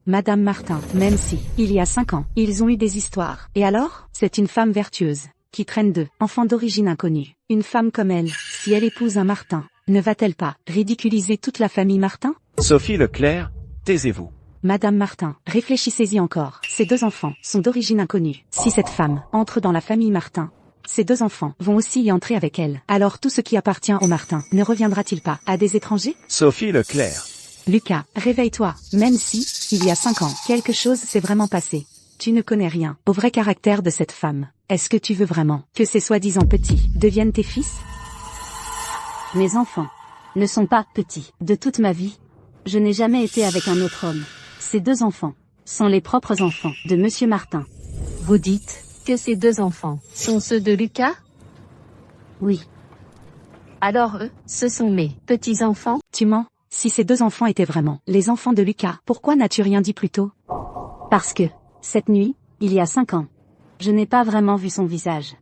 Madame Martin, même si, il y a 5 ans, ils ont eu des histoires. Et alors? C'est une femme vertueuse, qui traîne 2 enfants d'origine inconnue. Une femme comme elle, si elle épouse un Martin, ne va-t-elle pas ridiculiser toute la famille Martin? Sophie Leclerc, taisez-vous. Madame Martin, réfléchissez-y encore. Ces 2 enfants sont d'origine inconnue. Si cette femme entre dans la famille Martin, ces 2 enfants vont aussi y entrer avec elle. Alors tout ce qui appartient au Martin ne reviendra-t-il pas à des étrangers? Sophie Leclerc. Lucas, réveille-toi. Même si, il y a 5 ans, quelque chose s'est vraiment passé. Tu ne connais rien au vrai caractère de cette femme. Est-ce que tu veux vraiment que ces soi-disant petits deviennent tes fils? Mes enfants ne sont pas petits. De toute ma vie, je n'ai jamais été avec un autre homme. Ces 2 enfants sont les propres enfants de Monsieur Martin. Vous dites que ces 2 enfants sont ceux de Lucas? Oui. Alors eux, ce sont mes petits-enfants? Tu mens. Si ces 2 enfants étaient vraiment les enfants de Lucas, pourquoi n'as-tu rien dit plus tôt? Parce que, cette nuit, il y a 5 ans, je n'ai pas vraiment vu son visage.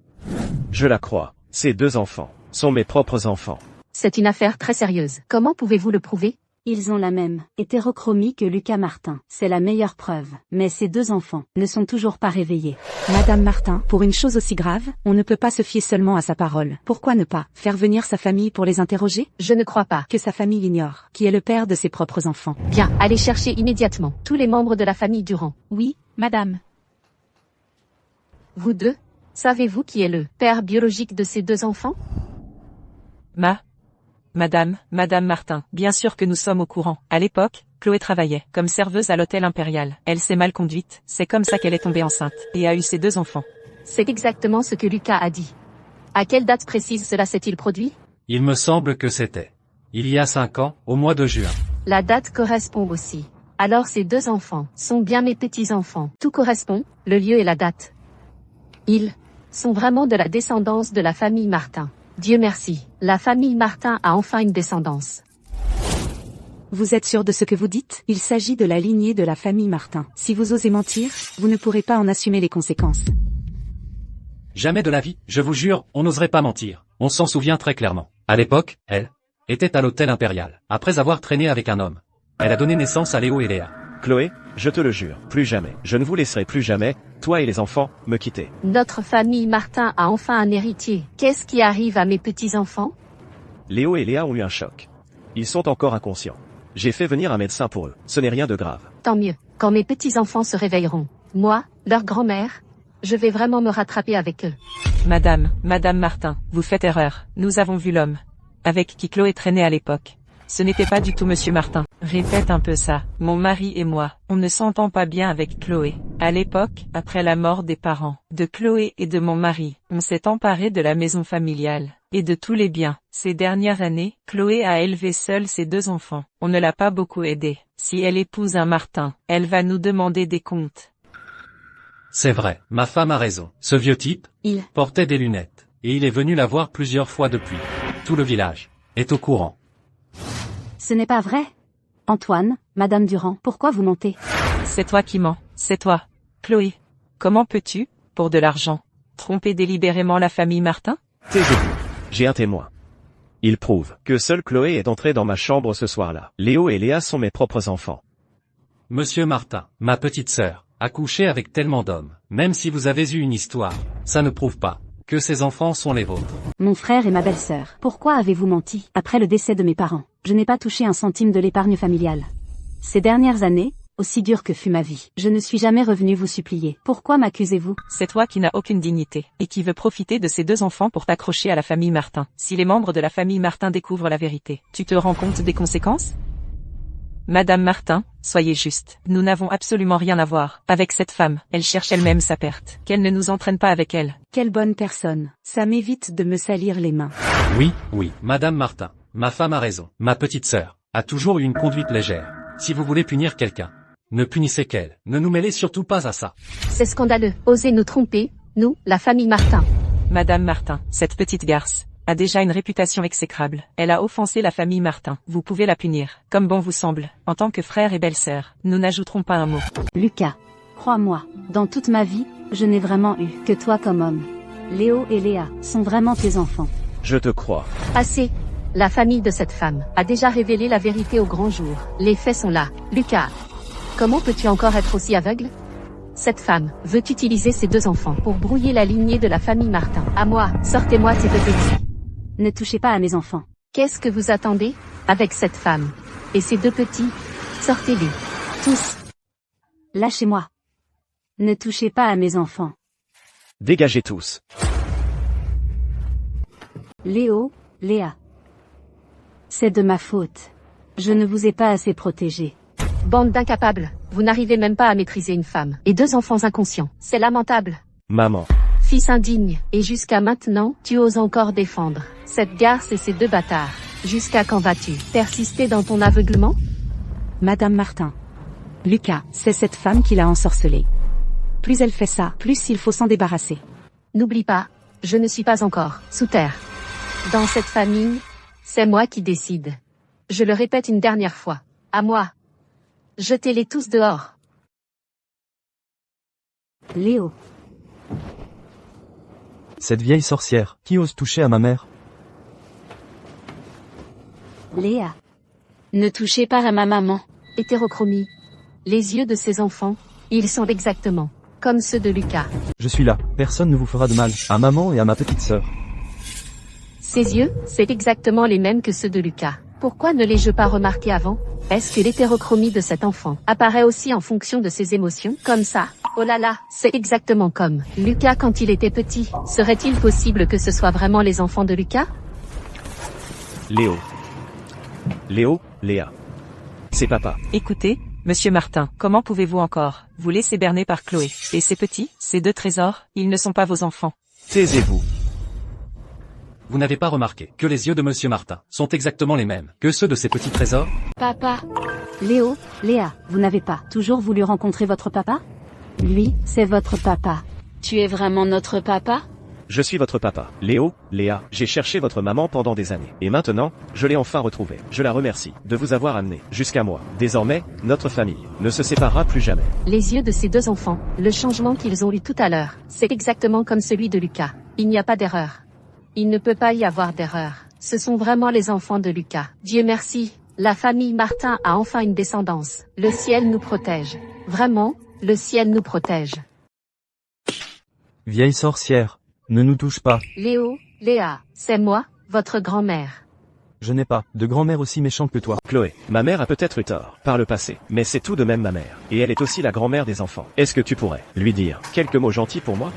Je la crois. Ces 2 enfants sont mes propres enfants. C'est une affaire très sérieuse. Comment pouvez-vous le prouver? Ils ont la même hétérochromie que Lucas Martin. C'est la meilleure preuve. Mais ces 2 enfants ne sont toujours pas réveillés. Madame Martin, pour une chose aussi grave, on ne peut pas se fier seulement à sa parole. Pourquoi ne pas faire venir sa famille pour les interroger? Je ne crois pas. Que sa famille l'ignore, qui est le père de ses propres enfants. Bien, allez chercher immédiatement tous les membres de la famille Durand. Oui, madame. Vous 2, savez-vous qui est le père biologique de ces 2 enfants? Madame Martin, bien sûr que nous sommes au courant. À l'époque, Chloé travaillait comme serveuse à l'hôtel Impérial. Elle s'est mal conduite, c'est comme ça qu'elle est tombée enceinte, et a eu ses 2 enfants. C'est exactement ce que Lucas a dit. À quelle date précise cela s'est-il produit? Il me semble que c'était il y a 5 ans, au mois de juin. La date correspond aussi. Alors ces 2 enfants sont bien mes petits-enfants. Tout correspond, le lieu et la date. Ils sont vraiment de la descendance de la famille Martin. Dieu merci, la famille Martin a enfin une descendance. Vous êtes sûr de ce que vous dites? Il s'agit de la lignée de la famille Martin. Si vous osez mentir, vous ne pourrez pas en assumer les conséquences. Jamais de la vie, je vous jure, on n'oserait pas mentir. On s'en souvient très clairement. À l'époque, elle était à l'hôtel Impérial, après avoir traîné avec un homme. Elle a donné naissance à Léo et Léa. Chloé, je te le jure, plus jamais. Je ne vous laisserai plus jamais, toi et les enfants, me quitter. Notre famille Martin a enfin un héritier. Qu'est-ce qui arrive à mes petits-enfants? Léo et Léa ont eu un choc. Ils sont encore inconscients. J'ai fait venir un médecin pour eux. Ce n'est rien de grave. Tant mieux. Quand mes petits-enfants se réveilleront, moi, leur grand-mère, je vais vraiment me rattraper avec eux. Madame Martin, vous faites erreur. Nous avons vu l'homme avec qui Chloé traînait à l'époque. Ce n'était pas du tout Monsieur Martin. Répète un peu ça. Mon mari et moi, on ne s'entend pas bien avec Chloé. À l'époque, après la mort des parents de Chloé et de mon mari, on s'est emparé de la maison familiale et de tous les biens. Ces dernières années, Chloé a élevé seule ses 2 enfants. On ne l'a pas beaucoup aidée. Si elle épouse un Martin, elle va nous demander des comptes. C'est vrai, ma femme a raison. Ce vieux type portait des lunettes, et il est venu la voir plusieurs fois depuis. Tout le village est au courant. Ce n'est pas vrai. Antoine, Madame Durand, pourquoi vous mentez? C'est toi qui mens, c'est toi. Chloé, comment peux-tu, pour de l'argent, tromper délibérément la famille Martin? Taisez-vous. J'ai un témoin. Il prouve que seule Chloé est entrée dans ma chambre ce soir-là. Léo et Léa sont mes propres enfants. Monsieur Martin, ma petite sœur, a couché avec tellement d'hommes. Même si vous avez eu une histoire, ça ne prouve pas que ces enfants sont les vôtres. Mon frère et ma belle-sœur. Pourquoi avez-vous menti? Après le décès de mes parents, je n'ai pas touché un centime de l'épargne familiale. Ces dernières années, aussi dure que fut ma vie, je ne suis jamais revenu vous supplier. Pourquoi m'accusez-vous? C'est toi qui n'as aucune dignité, et qui veux profiter de ces 2 enfants pour t'accrocher à la famille Martin. Si les membres de la famille Martin découvrent la vérité, tu te rends compte des conséquences? Madame Martin, soyez juste. Nous n'avons absolument rien à voir avec cette femme. Elle cherche elle-même sa perte. Qu'elle ne nous entraîne pas avec elle. Quelle bonne personne. Ça m'évite de me salir les mains. Oui, Madame Martin, ma femme a raison. Ma petite sœur a toujours eu une conduite légère. Si vous voulez punir quelqu'un, ne punissez qu'elle. Ne nous mêlez surtout pas à ça. C'est scandaleux. Osez nous tromper, nous, la famille Martin. Madame Martin, cette petite garce a déjà une réputation exécrable. Elle a offensé la famille Martin. Vous pouvez la punir, comme bon vous semble. En tant que frère et belle-sœur, nous n'ajouterons pas un mot. Lucas, crois-moi, dans toute ma vie, je n'ai vraiment eu que toi comme homme. Léo et Léa sont vraiment tes enfants. Je te crois. Assez. La famille de cette femme a déjà révélé la vérité au grand jour. Les faits sont là. Lucas, comment peux-tu encore être aussi aveugle? Cette femme veut utiliser ses 2 enfants pour brouiller la lignée de la famille Martin. À moi, sortez-moi ces 2 petits. Ne touchez pas à mes enfants. Qu'est-ce que vous attendez avec cette femme et ces 2 petits? Sortez-les. Tous. Lâchez-moi. Ne touchez pas à mes enfants. Dégagez tous. Léo, Léa. C'est de ma faute. Je ne vous ai pas assez protégé. Bande d'incapables. Vous n'arrivez même pas à maîtriser une femme. Et 2 enfants inconscients. C'est lamentable. Maman. Fils indigne. Et jusqu'à maintenant, tu oses encore défendre cette garce et ces 2 bâtards. Jusqu'à quand vas-tu persister dans ton aveuglement? Madame Martin. Lucas, c'est cette femme qui l'a ensorcelé. Plus elle fait ça, plus il faut s'en débarrasser. N'oublie pas, je ne suis pas encore sous terre. Dans cette famille, c'est moi qui décide. Je le répète une dernière fois. À moi. Jetez-les tous dehors. Léo. Cette vieille sorcière, qui ose toucher à ma mère? Léa. Ne touchez pas à ma maman. Hétérochromie. Les yeux de ces enfants, ils sont exactement comme ceux de Lucas. Je suis là, personne ne vous fera de mal, à maman et à ma petite sœur. Ses yeux, c'est exactement les mêmes que ceux de Lucas. Pourquoi ne les-je pas remarqués avant? Est-ce que l'hétérochromie de cet enfant apparaît aussi en fonction de ses émotions, comme ça? Oh là là, c'est exactement comme Lucas quand il était petit. Serait-il possible que ce soit vraiment les enfants de Lucas? Léo. Léo, Léa. C'est papa. Écoutez, Monsieur Martin, comment pouvez-vous encore vous laisser berner par Chloé? Et ces petits, ces deux trésors, ils ne sont pas vos enfants. Taisez-vous. Vous n'avez pas remarqué que les yeux de Monsieur Martin sont exactement les mêmes que ceux de ces petits trésors? Papa. Léo, Léa, vous n'avez pas toujours voulu rencontrer votre papa? Lui, c'est votre papa. Tu es vraiment notre papa? Je suis votre papa. Léo, Léa, j'ai cherché votre maman pendant des années. Et maintenant, je l'ai enfin retrouvée. Je la remercie de vous avoir amené jusqu'à moi. Désormais, notre famille ne se séparera plus jamais. Les yeux de ces deux enfants, le changement qu'ils ont eu tout à l'heure, c'est exactement comme celui de Lucas. Il n'y a pas d'erreur. Il ne peut pas y avoir d'erreur. Ce sont vraiment les enfants de Lucas. Dieu merci, la famille Martin a enfin une descendance. Le ciel nous protège. Vraiment, le ciel nous protège. Vieille sorcière, ne nous touche pas. Léo, Léa, c'est moi, votre grand-mère. Je n'ai pas de grand-mère aussi méchante que toi. Chloé, ma mère a peut-être eu tort par le passé, mais c'est tout de même ma mère. Et elle est aussi la grand-mère des enfants. Est-ce que tu pourrais lui dire quelques mots gentils pour moi?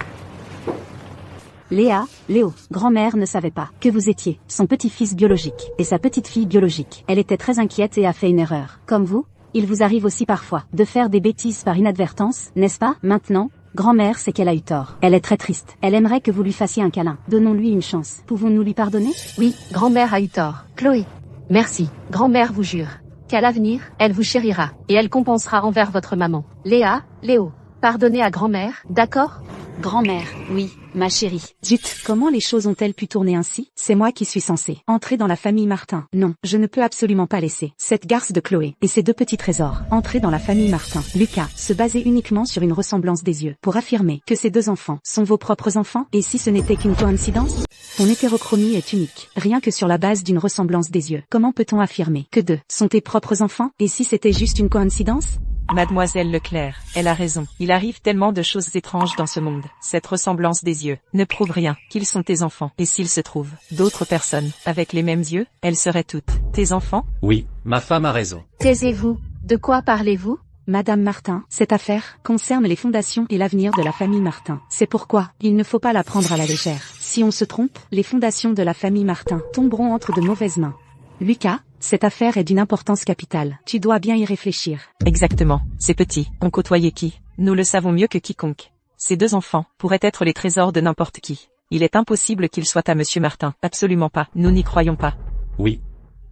Léa, Léo, grand-mère ne savait pas que vous étiez son petit-fils biologique et sa petite-fille biologique. Elle était très inquiète et a fait une erreur. Comme vous, il vous arrive aussi parfois de faire des bêtises par inadvertance, n'est-ce pas? Maintenant, grand-mère sait qu'elle a eu tort. Elle est très triste. Elle aimerait que vous lui fassiez un câlin. Donnons-lui une chance. Pouvons-nous lui pardonner? Oui, grand-mère a eu tort. Chloé. Merci. Grand-mère vous jure qu'à l'avenir, elle vous chérira et elle compensera envers votre maman. Léa, Léo, pardonnez à grand-mère, d'accord? Grand-mère, oui, ma chérie. Zut, comment les choses ont-elles pu tourner ainsi? C'est moi qui suis censée entrer dans la famille Martin. Non, je ne peux absolument pas laisser cette garce de Chloé et ses deux petits trésors entrer dans la famille Martin. Lucas, se baser uniquement sur une ressemblance des yeux pour affirmer que ces deux enfants sont vos propres enfants, et si ce n'était qu'une coïncidence? Ton hétérochromie est unique, rien que sur la base d'une ressemblance des yeux. Comment peut-on affirmer que deux sont tes propres enfants, et si c'était juste une coïncidence? Mademoiselle Leclerc, elle a raison. Il arrive tellement de choses étranges dans ce monde. Cette ressemblance des yeux ne prouve rien qu'ils sont tes enfants. Et s'il se trouve d'autres personnes avec les mêmes yeux, elles seraient toutes tes enfants? Oui, ma femme a raison. Taisez-vous. De quoi parlez-vous? Madame Martin, cette affaire concerne les fondations et l'avenir de la famille Martin. C'est pourquoi il ne faut pas la prendre à la légère. Si on se trompe, les fondations de la famille Martin tomberont entre de mauvaises mains. Lucas, cette affaire est d'une importance capitale. Tu dois bien y réfléchir. Exactement. Ces petits ont côtoyé qui? Nous le savons mieux que quiconque. Ces deux enfants pourraient être les trésors de n'importe qui. Il est impossible qu'ils soient à Monsieur Martin. Absolument pas. Nous n'y croyons pas. Oui.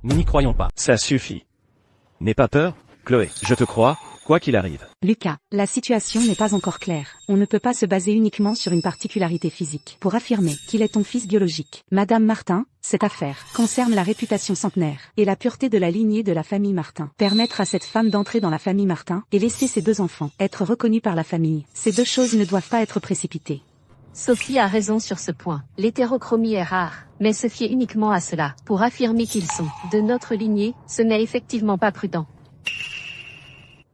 Nous n'y croyons pas. Ça suffit. N'aie pas peur, Chloé. Je te crois, quoi qu'il arrive. Lucas, la situation n'est pas encore claire. On ne peut pas se baser uniquement sur une particularité physique pour affirmer qu'il est ton fils biologique. Madame Martin, cette affaire concerne la réputation centenaire et la pureté de la lignée de la famille Martin. Permettre à cette femme d'entrer dans la famille Martin et laisser ses deux enfants être reconnus par la famille, ces deux choses ne doivent pas être précipitées. Sophie a raison sur ce point. L'hétérochromie est rare, mais se fier uniquement à cela pour affirmer qu'ils sont de notre lignée, ce n'est effectivement pas prudent.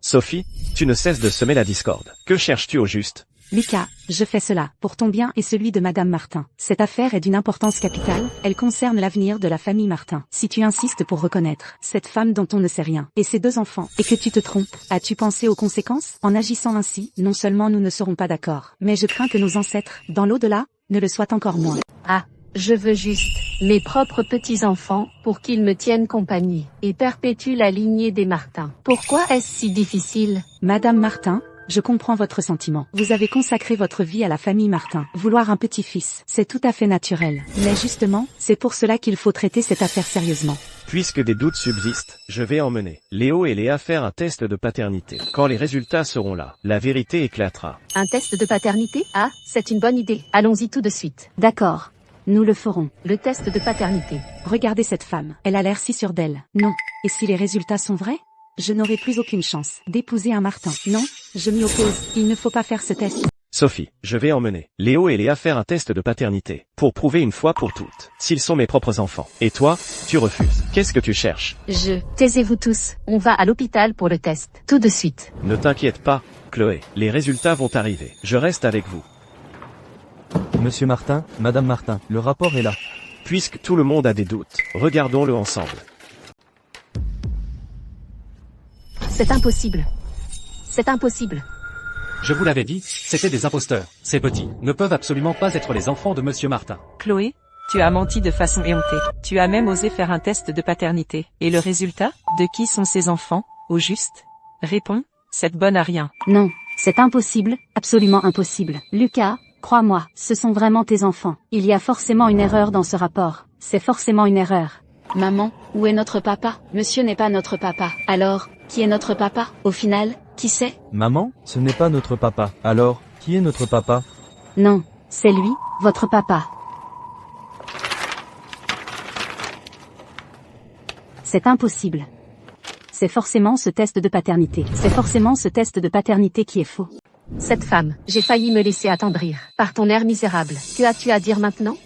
Sophie, tu ne cesses de semer la discorde. Que cherches-tu au juste? Lucas, je fais cela pour ton bien et celui de Madame Martin. Cette affaire est d'une importance capitale, elle concerne l'avenir de la famille Martin. Si tu insistes pour reconnaître cette femme dont on ne sait rien, et ses deux enfants, et que tu te trompes, as-tu pensé aux conséquences? En agissant ainsi, non seulement nous ne serons pas d'accord, mais je crains que nos ancêtres, dans l'au-delà, ne le soient encore moins. Ah, je veux juste mes propres petits-enfants pour qu'ils me tiennent compagnie et perpétuent la lignée des Martins. Pourquoi est-ce si difficile? Madame Martin, Je comprends votre sentiment. Vous avez consacré votre vie à la famille Martin. Vouloir un petit-fils, c'est tout à fait naturel. Mais justement, c'est pour cela qu'il faut traiter cette affaire sérieusement. Puisque des doutes subsistent, je vais emmener Léo et Léa faire un test de paternité. Quand les résultats seront là, la vérité éclatera. Un test de paternité? Ah, c'est une bonne idée. Allons-y tout de suite. D'accord. Nous le ferons. Le test de paternité. Regardez cette femme. Elle a l'air si sûre d'elle. Non. Et si les résultats sont vrais? Je n'aurai plus aucune chance d'épouser un Martin. Non, je m'y oppose. Il ne faut pas faire ce test. Sophie, je vais emmener Léo et Léa faire un test de paternité, pour prouver une fois pour toutes s'ils sont mes propres enfants. Et toi, tu refuses. Qu'est-ce que tu cherches? Taisez-vous tous. On va à l'hôpital pour le test. Tout de suite. Ne t'inquiète pas, Chloé. Les résultats vont arriver. Je reste avec vous. Monsieur Martin, Madame Martin, le rapport est là. Puisque tout le monde a des doutes, regardons-le ensemble. C'est impossible. C'est impossible. Je vous l'avais dit, c'était des imposteurs. Ces petits ne peuvent absolument pas être les enfants de Monsieur Martin. Chloé, tu as menti de façon éhontée. Tu as même osé faire un test de paternité. Et le résultat? De qui sont ces enfants, au juste? Réponds, cette bonne à rien. Non, c'est impossible, absolument impossible. Lucas, crois-moi, ce sont vraiment tes enfants. Il y a forcément une erreur dans ce rapport. C'est forcément une erreur. Maman, où est notre papa? Monsieur n'est pas notre papa. Alors, qui est notre papa? Au final, qui c'est? Maman, ce n'est pas notre papa. Alors, qui est notre papa? Non, c'est lui, votre papa. C'est impossible. C'est forcément ce test de paternité. C'est forcément ce test de paternité qui est faux. Cette femme, j'ai failli me laisser attendrir. Par ton air misérable. Que as-tu à dire maintenant?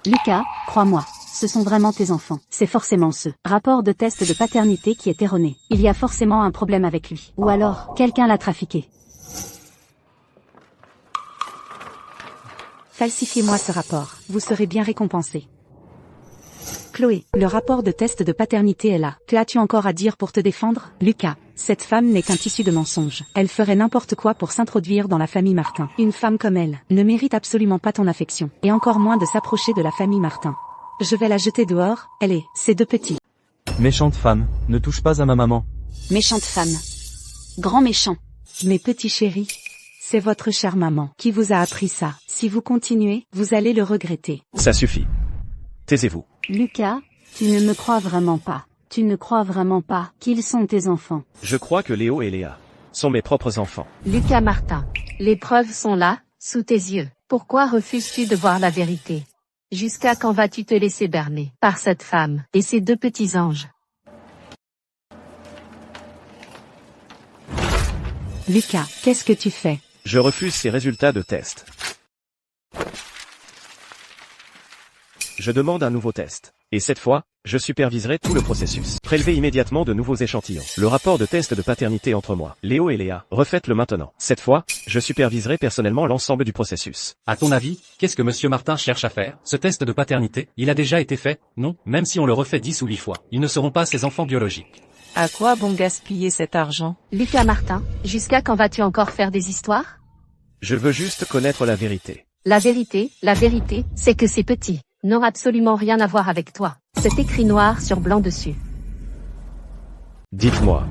Lucas, crois-moi. Ce sont vraiment tes enfants. C'est forcément ce rapport de test de paternité qui est erroné. Il y a forcément un problème avec lui. Ou alors, quelqu'un l'a trafiqué. Falsifiez-moi ce rapport. Vous serez bien récompensé. Chloé, le rapport de test de paternité est là. Que as-tu encore à dire pour te défendre? Lucas, cette femme n'est qu'un tissu de mensonges. Elle ferait n'importe quoi pour s'introduire dans la famille Martin. Une femme comme elle ne mérite absolument pas ton affection. Et encore moins de s'approcher de la famille Martin. Je vais la jeter dehors, elle et ces deux petits. Méchante femme, ne touche pas à ma maman. Méchante femme. Grand méchant. Mes petits chéris, c'est votre chère maman qui vous a appris ça. Si vous continuez, vous allez le regretter. Ça suffit. Taisez-vous. Lucas, tu ne me crois vraiment pas. Tu ne crois vraiment pas qu'ils sont tes enfants. Je crois que Léo et Léa sont mes propres enfants. Lucas Martin, les preuves sont là, sous tes yeux. Pourquoi refuses-tu de voir la vérité? Jusqu'à quand vas-tu te laisser berner par cette femme et ces deux petits anges? Lucas, qu'est-ce que tu fais? Je refuse ces résultats de test. Je demande un nouveau test. Et cette fois, je superviserai tout le processus. Prélevez immédiatement de nouveaux échantillons. Le rapport de test de paternité entre moi, Léo et Léa, refaites-le maintenant. Cette fois, je superviserai personnellement l'ensemble du processus. À ton avis, qu'est-ce que Monsieur Martin cherche à faire? Ce test de paternité, il a déjà été fait, non? Même si on le refait 10 ou 8 fois, ils ne seront pas ses enfants biologiques. À quoi bon gaspiller cet argent? Lucas Martin, jusqu'à quand vas-tu encore faire des histoires? Je veux juste connaître la vérité. La vérité, c'est que ces petits n'ont absolument rien à voir avec toi. C'est écrit noir sur blanc dessus. Dites-moi,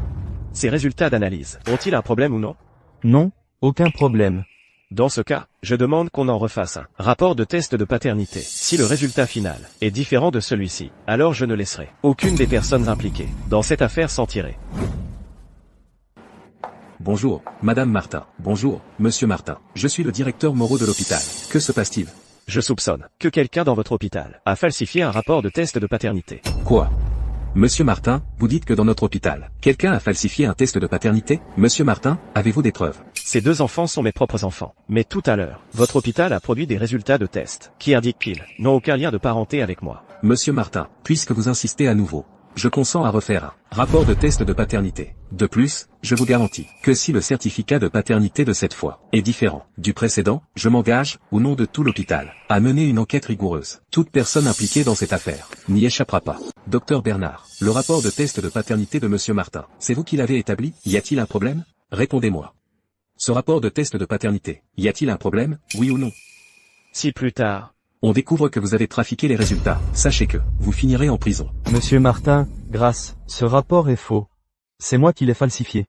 ces résultats d'analyse ont-ils un problème ou non? Non, aucun problème. Dans ce cas, je demande qu'on en refasse un rapport de test de paternité. Si le résultat final est différent de celui-ci, alors je ne laisserai aucune des personnes impliquées dans cette affaire s'en tirer. Bonjour, Madame Martin. Bonjour, Monsieur Martin. Je suis le directeur moraux de l'hôpital. Que se passe-t-il? Je soupçonne que quelqu'un dans votre hôpital a falsifié un rapport de test de paternité. Quoi? Monsieur Martin, vous dites que dans notre hôpital, quelqu'un a falsifié un test de paternité? Monsieur Martin, avez-vous des preuves? Ces deux enfants sont mes propres enfants. Mais tout à l'heure, votre hôpital a produit des résultats de test qui indiquent qu'ils n'ont aucun lien de parenté avec moi. Monsieur Martin, puisque vous insistez à nouveau, je consens à refaire un rapport de test de paternité. De plus, je vous garantis que si le certificat de paternité de cette fois est différent du précédent, je m'engage, au nom de tout l'hôpital, à mener une enquête rigoureuse. Toute personne impliquée dans cette affaire n'y échappera pas. Docteur Bernard, le rapport de test de paternité de Monsieur Martin, c'est vous qui l'avez établi? Y a-t-il un problème? Répondez-moi. Ce rapport de test de paternité, y a-t-il un problème, oui ou non? Si plus tard, on découvre que vous avez trafiqué les résultats, sachez que vous finirez en prison. Monsieur Martin, grâce, ce rapport est faux. C'est moi qui l'ai falsifié.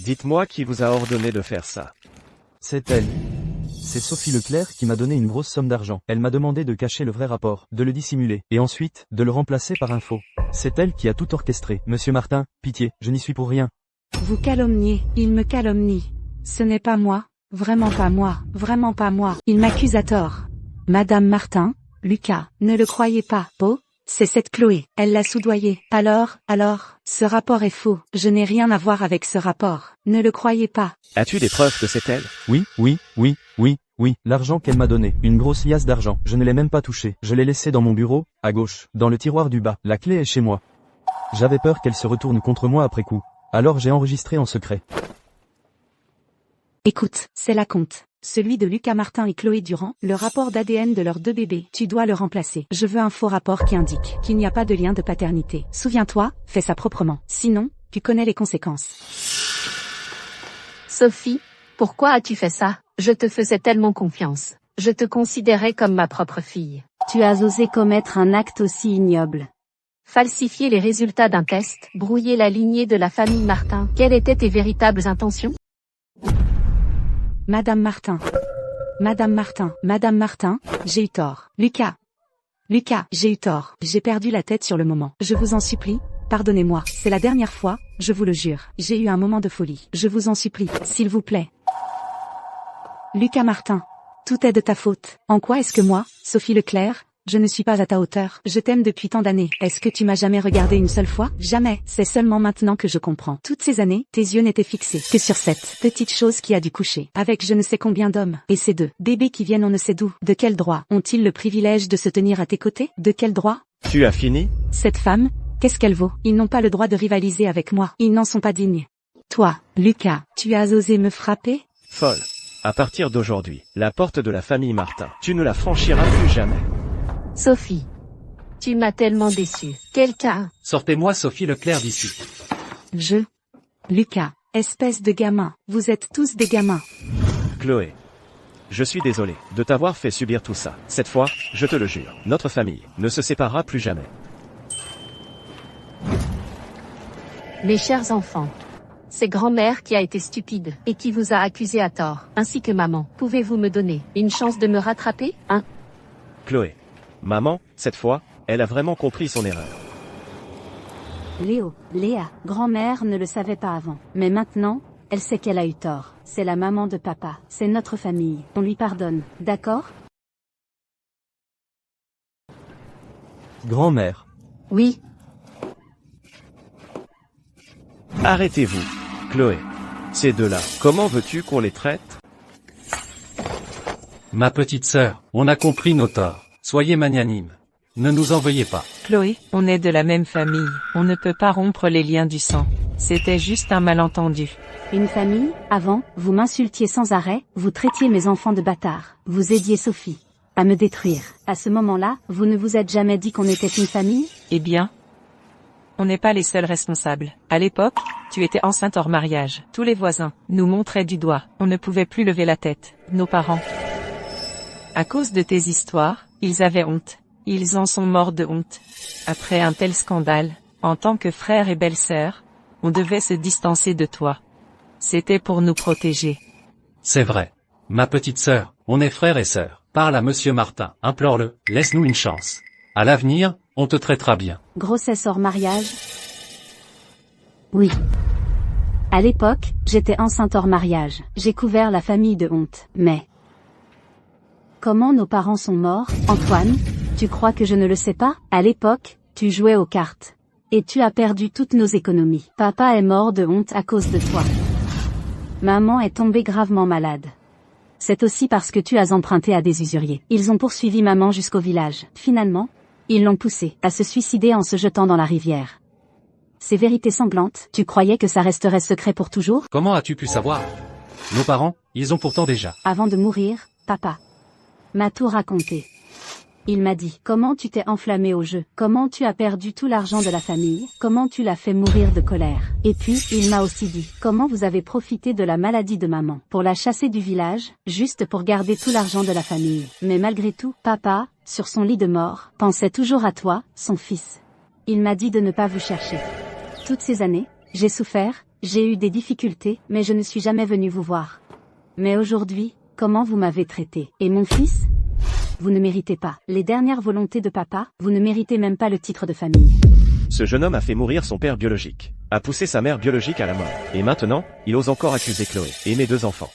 Dites-moi qui vous a ordonné de faire ça. C'est elle. C'est Sophie Leclerc qui m'a donné une grosse somme d'argent. Elle m'a demandé de cacher le vrai rapport, de le dissimuler, et ensuite, de le remplacer par un faux. C'est elle qui a tout orchestré. Monsieur Martin, pitié, je n'y suis pour rien. Vous calomniez, il me calomnie. Ce n'est pas moi, vraiment pas moi, vraiment pas moi. Il m'accuse à tort. Madame Martin, Lucas, ne le croyez pas, oh, c'est cette Chloé, elle l'a soudoyé. Alors, ce rapport est faux, je n'ai rien à voir avec ce rapport, ne le croyez pas. As-tu des preuves que c'est elle? Oui, l'argent qu'elle m'a donné, une grosse liasse d'argent, je ne l'ai même pas touché, je l'ai laissé dans mon bureau, à gauche, dans le tiroir du bas, la clé est chez moi. J'avais peur qu'elle se retourne contre moi après coup, alors j'ai enregistré en secret. Écoute, c'est la compte. Celui de Lucas Martin et Chloé Durand, le rapport d'ADN de leurs 2 bébés, tu dois le remplacer. Je veux un faux rapport qui indique qu'il n'y a pas de lien de paternité. Souviens-toi, fais ça proprement. Sinon, tu connais les conséquences. Sophie, pourquoi as-tu fait ça? Je te faisais tellement confiance. Je te considérais comme ma propre fille. Tu as osé commettre un acte aussi ignoble. Falsifier les résultats d'un test, brouiller la lignée de la famille Martin. Quelles étaient tes véritables intentions? Madame Martin, j'ai eu tort. Lucas, j'ai eu tort. J'ai perdu la tête sur le moment. Je vous en supplie, pardonnez-moi. C'est la dernière fois, je vous le jure. J'ai eu un moment de folie. Je vous en supplie, s'il vous plaît. Lucas Martin, tout est de ta faute. En quoi est-ce que moi, Sophie Leclerc, je ne suis pas à ta hauteur? Je t'aime depuis tant d'années. Est-ce que tu m'as jamais regardé une seule fois? Jamais. C'est seulement maintenant que je comprends. Toutes ces années, tes yeux n'étaient fixés que sur cette petite chose qui a dû coucher avec je ne sais combien d'hommes. Et ces 2 bébés qui viennent on ne sait d'où. De quel droit ont-ils le privilège de se tenir à tes côtés? De quel droit? Tu as fini? Cette femme, qu'est-ce qu'elle vaut? Ils n'ont pas le droit de rivaliser avec moi. Ils n'en sont pas dignes. Toi, Lucas, tu as osé me frapper? Folle. À partir d'aujourd'hui, la porte de la famille Martin, tu ne la franchiras plus jamais. Sophie, tu m'as tellement déçu. Quelqu'un... Sortez-moi Sophie Leclerc d'ici. Lucas, espèce de gamin, vous êtes tous des gamins. Chloé, je suis désolé de t'avoir fait subir tout ça. Cette fois, je te le jure, notre famille ne se séparera plus jamais. Mes chers enfants, c'est grand-mère qui a été stupide et qui vous a accusé à tort, ainsi que maman. Pouvez-vous me donner une chance de me rattraper, hein? Chloé, maman, cette fois, elle a vraiment compris son erreur. Léa, grand-mère ne le savait pas avant. Mais maintenant, elle sait qu'elle a eu tort. C'est la maman de papa. C'est notre famille. On lui pardonne. D'accord? Grand-mère. Oui. Arrêtez-vous. Chloé. Ces 2-là, comment veux-tu qu'on les traite? Ma petite sœur, on a compris nos torts. Soyez magnanime. Ne nous en veuillez pas. Chloé, on est de la même famille. On ne peut pas rompre les liens du sang. C'était juste un malentendu. Une famille? Avant, vous m'insultiez sans arrêt, vous traitiez mes enfants de bâtards. Vous aidiez Sophie à me détruire. À ce moment-là, vous ne vous êtes jamais dit qu'on était une famille? Eh bien, on n'est pas les seuls responsables. À l'époque, tu étais enceinte hors mariage. Tous les voisins nous montraient du doigt. On ne pouvait plus lever la tête. Nos parents. À cause de tes histoires, ils avaient honte. Ils en sont morts de honte. Après un tel scandale, en tant que frère et belle-sœur, on devait se distancer de toi. C'était pour nous protéger. C'est vrai. Ma petite sœur, on est frères et sœurs. Parle à Monsieur Martin, implore-le, laisse-nous une chance. À l'avenir, on te traitera bien. Grossesse hors mariage? Oui. À l'époque, j'étais enceinte hors mariage. J'ai couvert la famille de honte. Mais... comment nos parents sont morts, Antoine? Tu crois que je ne le sais pas? À l'époque, tu jouais aux cartes. Et tu as perdu toutes nos économies. Papa est mort de honte à cause de toi. Maman est tombée gravement malade. C'est aussi parce que tu as emprunté à des usuriers. Ils ont poursuivi maman jusqu'au village. Finalement, ils l'ont poussée à se suicider en se jetant dans la rivière. Ces vérités sanglantes, tu croyais que ça resterait secret pour toujours? Comment as-tu pu savoir? Nos parents, ils ont pourtant déjà. Avant de mourir, papa m'a tout raconté. Il m'a dit comment tu t'es enflammé au jeu, comment tu as perdu tout l'argent de la famille, comment tu l'as fait mourir de colère. Et puis, il m'a aussi dit comment vous avez profité de la maladie de maman pour la chasser du village, juste pour garder tout l'argent de la famille. Mais malgré tout, papa, sur son lit de mort, pensait toujours à toi, son fils. Il m'a dit de ne pas vous chercher. Toutes ces années, j'ai souffert, J'ai eu des difficultés, mais je ne suis jamais venu vous voir. Mais aujourd'hui, comment vous m'avez traité? Et mon fils? Vous ne méritez pas les dernières volontés de papa, vous ne méritez même pas le titre de famille. Ce jeune homme a fait mourir son père biologique, a poussé sa mère biologique à la mort, et maintenant, il ose encore accuser Chloé, et mes 2 enfants.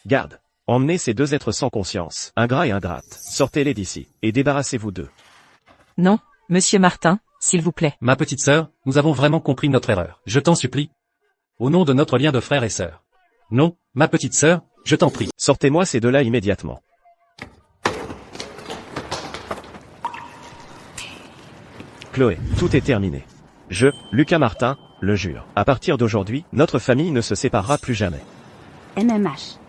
Garde, emmenez ces 2 êtres sans conscience, ingrats et ingrates, sortez-les d'ici, et débarrassez-vous d'eux. Non, monsieur Martin, s'il vous plaît. Ma petite sœur, nous avons vraiment compris notre erreur. Je t'en supplie. Au nom de notre lien de frère et sœur. Non, ma petite sœur, je t'en prie. Sortez-moi ces 2-là immédiatement. Chloé, tout est terminé. Je, Lucas Martin, le jure. À partir d'aujourd'hui, notre famille ne se séparera plus jamais. MMH.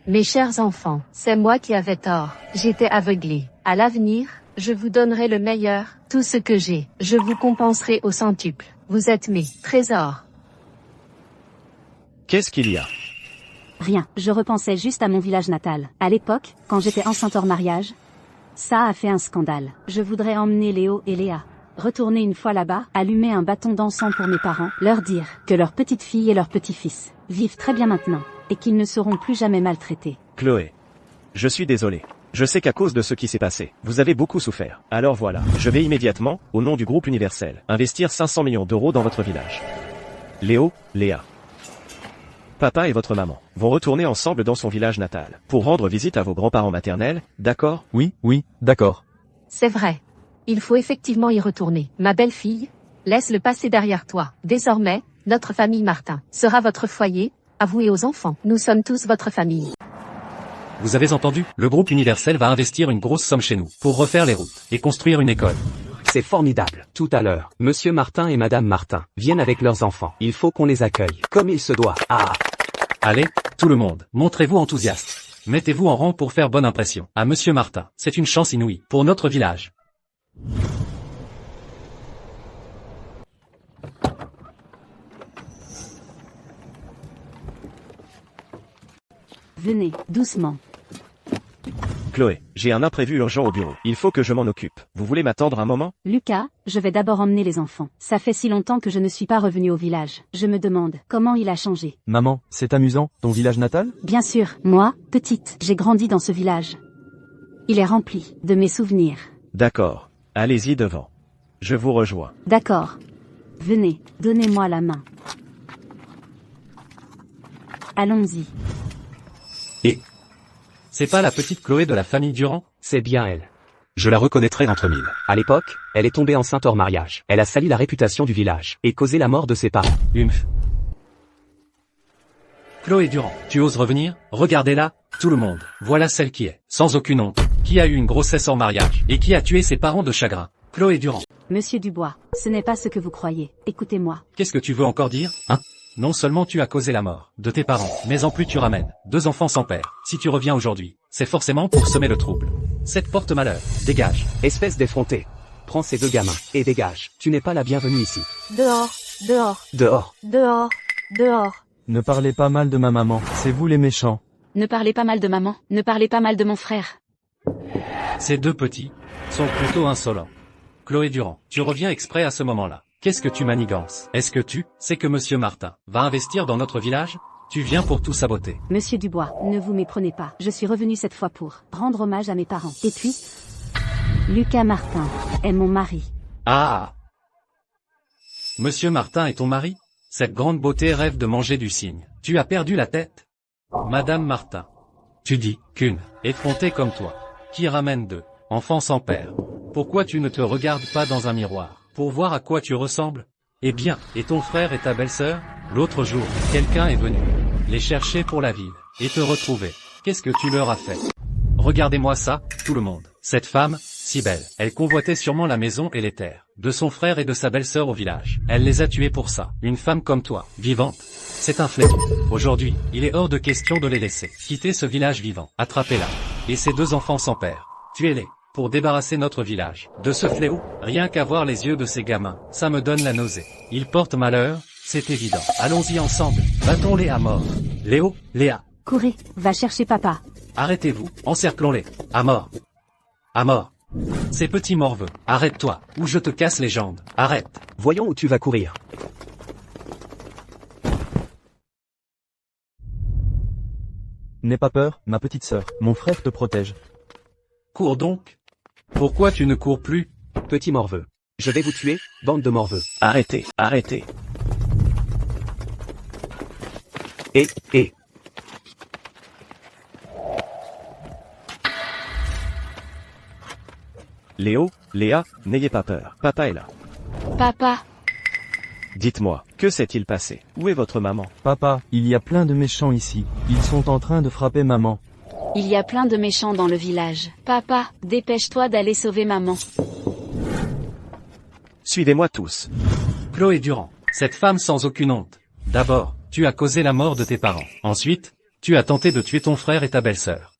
Mes chers enfants, c'est moi qui avais tort. J'étais aveuglé. À l'avenir, je vous donnerai le meilleur, tout ce que j'ai. Je vous compenserai au centuple. Vous êtes mes trésors. Qu'est-ce qu'il y a? Rien, je repensais juste à mon village natal. À l'époque, quand j'étais enceinte hors mariage, ça a fait un scandale. Je voudrais emmener Léo et Léa. Retourner une fois là-bas, allumer un bâton d'encens pour mes parents, leur dire que leur petite fille et leur petit-fils vivent très bien maintenant, et qu'ils ne seront plus jamais maltraités. Chloé, je suis désolé. Je sais qu'à cause de ce qui s'est passé, vous avez beaucoup souffert. Alors voilà, je vais immédiatement, au nom du groupe Universel, investir 500 millions d'euros dans votre village. Léo, Léa. Papa et votre maman vont retourner ensemble dans son village natal, pour rendre visite à vos grands-parents maternels, d'accord? Oui, d'accord. C'est vrai. Il faut effectivement y retourner. Ma belle-fille, laisse le passé derrière toi. Désormais, notre famille Martin sera votre foyer, à vous et aux enfants. Nous sommes tous votre famille. Vous avez entendu? Le groupe Universel va investir une grosse somme chez nous, pour refaire les routes, et construire une école. C'est formidable. Tout à l'heure, Monsieur Martin et Madame Martin viennent avec leurs enfants. Il faut qu'on les accueille, comme il se doit. Ah! Allez, tout le monde, montrez-vous enthousiaste. Mettez-vous en rang pour faire bonne impression. À Monsieur Martin, c'est une chance inouïe, pour notre village. Venez, doucement. Chloé, j'ai un imprévu urgent au bureau. Il faut que je m'en occupe. Vous voulez m'attendre un moment? Lucas, je vais d'abord emmener les enfants. Ça fait si longtemps que je ne suis pas revenu au village. Je me demande comment il a changé. Maman, c'est amusant, ton village natal? Bien sûr, moi, petite, j'ai grandi dans ce village. Il est rempli de mes souvenirs. D'accord. Allez-y devant. Je vous rejoins. D'accord. Venez, donnez-moi la main. Allons-y. Et c'est pas la petite Chloé de la famille Durand? C'est bien elle. Je la reconnaîtrai entre mille. À l'époque, elle est tombée enceinte hors mariage. Elle a sali la réputation du village et causé la mort de ses parents. Chloé Durand, tu oses revenir? Regardez-la, tout le monde. Voilà celle qui est, sans aucune honte, qui a eu une grossesse hors mariage, et qui a tué ses parents de chagrin. Chloé Durand. Monsieur Dubois, ce n'est pas ce que vous croyez. Écoutez-moi. Qu'est-ce que tu veux encore dire, hein? Non seulement tu as causé la mort de tes parents, mais en plus tu ramènes 2 enfants sans père. Si tu reviens aujourd'hui, c'est forcément pour semer le trouble. Cette porte malheur, dégage. Espèce d'effronté. Prends ces 2 gamins, et dégage. Tu n'es pas la bienvenue ici. Dehors, dehors, Dehors. dehors, dehors. Ne parlez pas mal de ma maman, c'est vous les méchants. Ne parlez pas mal de maman, ne parlez pas mal de mon frère. Ces 2 petits sont plutôt insolents. Chloé Durand, tu reviens exprès à ce moment-là. Qu'est-ce que tu manigances? Est-ce que tu sais que Monsieur Martin va investir dans notre village? Tu viens pour tout saboter. Monsieur Dubois, ne vous méprenez pas. Je suis revenu cette fois pour rendre hommage à mes parents. Et puis, Lucas Martin est mon mari. Ah! Monsieur Martin est ton mari? Cette grande beauté rêve de manger du cygne. Tu as perdu la tête? Madame Martin. Tu dis qu'une effrontée comme toi, qui ramène 2 enfants sans père. Pourquoi tu ne te regardes pas dans un miroir, pour voir à quoi tu ressembles? Eh bien, et ton frère et ta belle-sœur? L'autre jour, quelqu'un est venu les chercher pour la ville, et te retrouver. Qu'est-ce que tu leur as fait? Regardez-moi ça, tout le monde. Cette femme, si belle, elle convoitait sûrement la maison et les terres de son frère et de sa belle-sœur au village. Elle les a tués pour ça. Une femme comme toi, vivante, c'est un fléau. Aujourd'hui, il est hors de question de les laisser quitter ce village vivant. Attrapez-la. Et ces 2 enfants sans père, tuez-les. Pour débarrasser notre village de ce fléau, rien qu'à voir les yeux de ces gamins, ça me donne la nausée. Ils portent malheur, c'est évident. Allons-y ensemble, battons-les à mort. Léo, Léa. Courez, va chercher papa. Arrêtez-vous, encerclons-les. À mort. À mort. Ces petits morveux, arrête-toi, ou je te casse les jambes, arrête. Voyons où tu vas courir. N'aie pas peur, ma petite sœur, mon frère te protège. Cours donc. Pourquoi tu ne cours plus? Petit morveux. Je vais vous tuer, bande de morveux. Arrêtez, arrêtez. Et. Léo, Léa, n'ayez pas peur. Papa est là. Papa, Dites-moi, que s'est-il passé? Où est votre maman? Papa, il y a plein de méchants ici. Ils sont en train de frapper maman. il y a plein de méchants dans le village. Papa, dépêche-toi d'aller sauver maman. Suivez-moi tous. Chloé Durand, cette femme sans aucune honte. D'abord, tu as causé la mort de tes parents. Ensuite, tu as tenté de tuer ton frère et ta belle-sœur.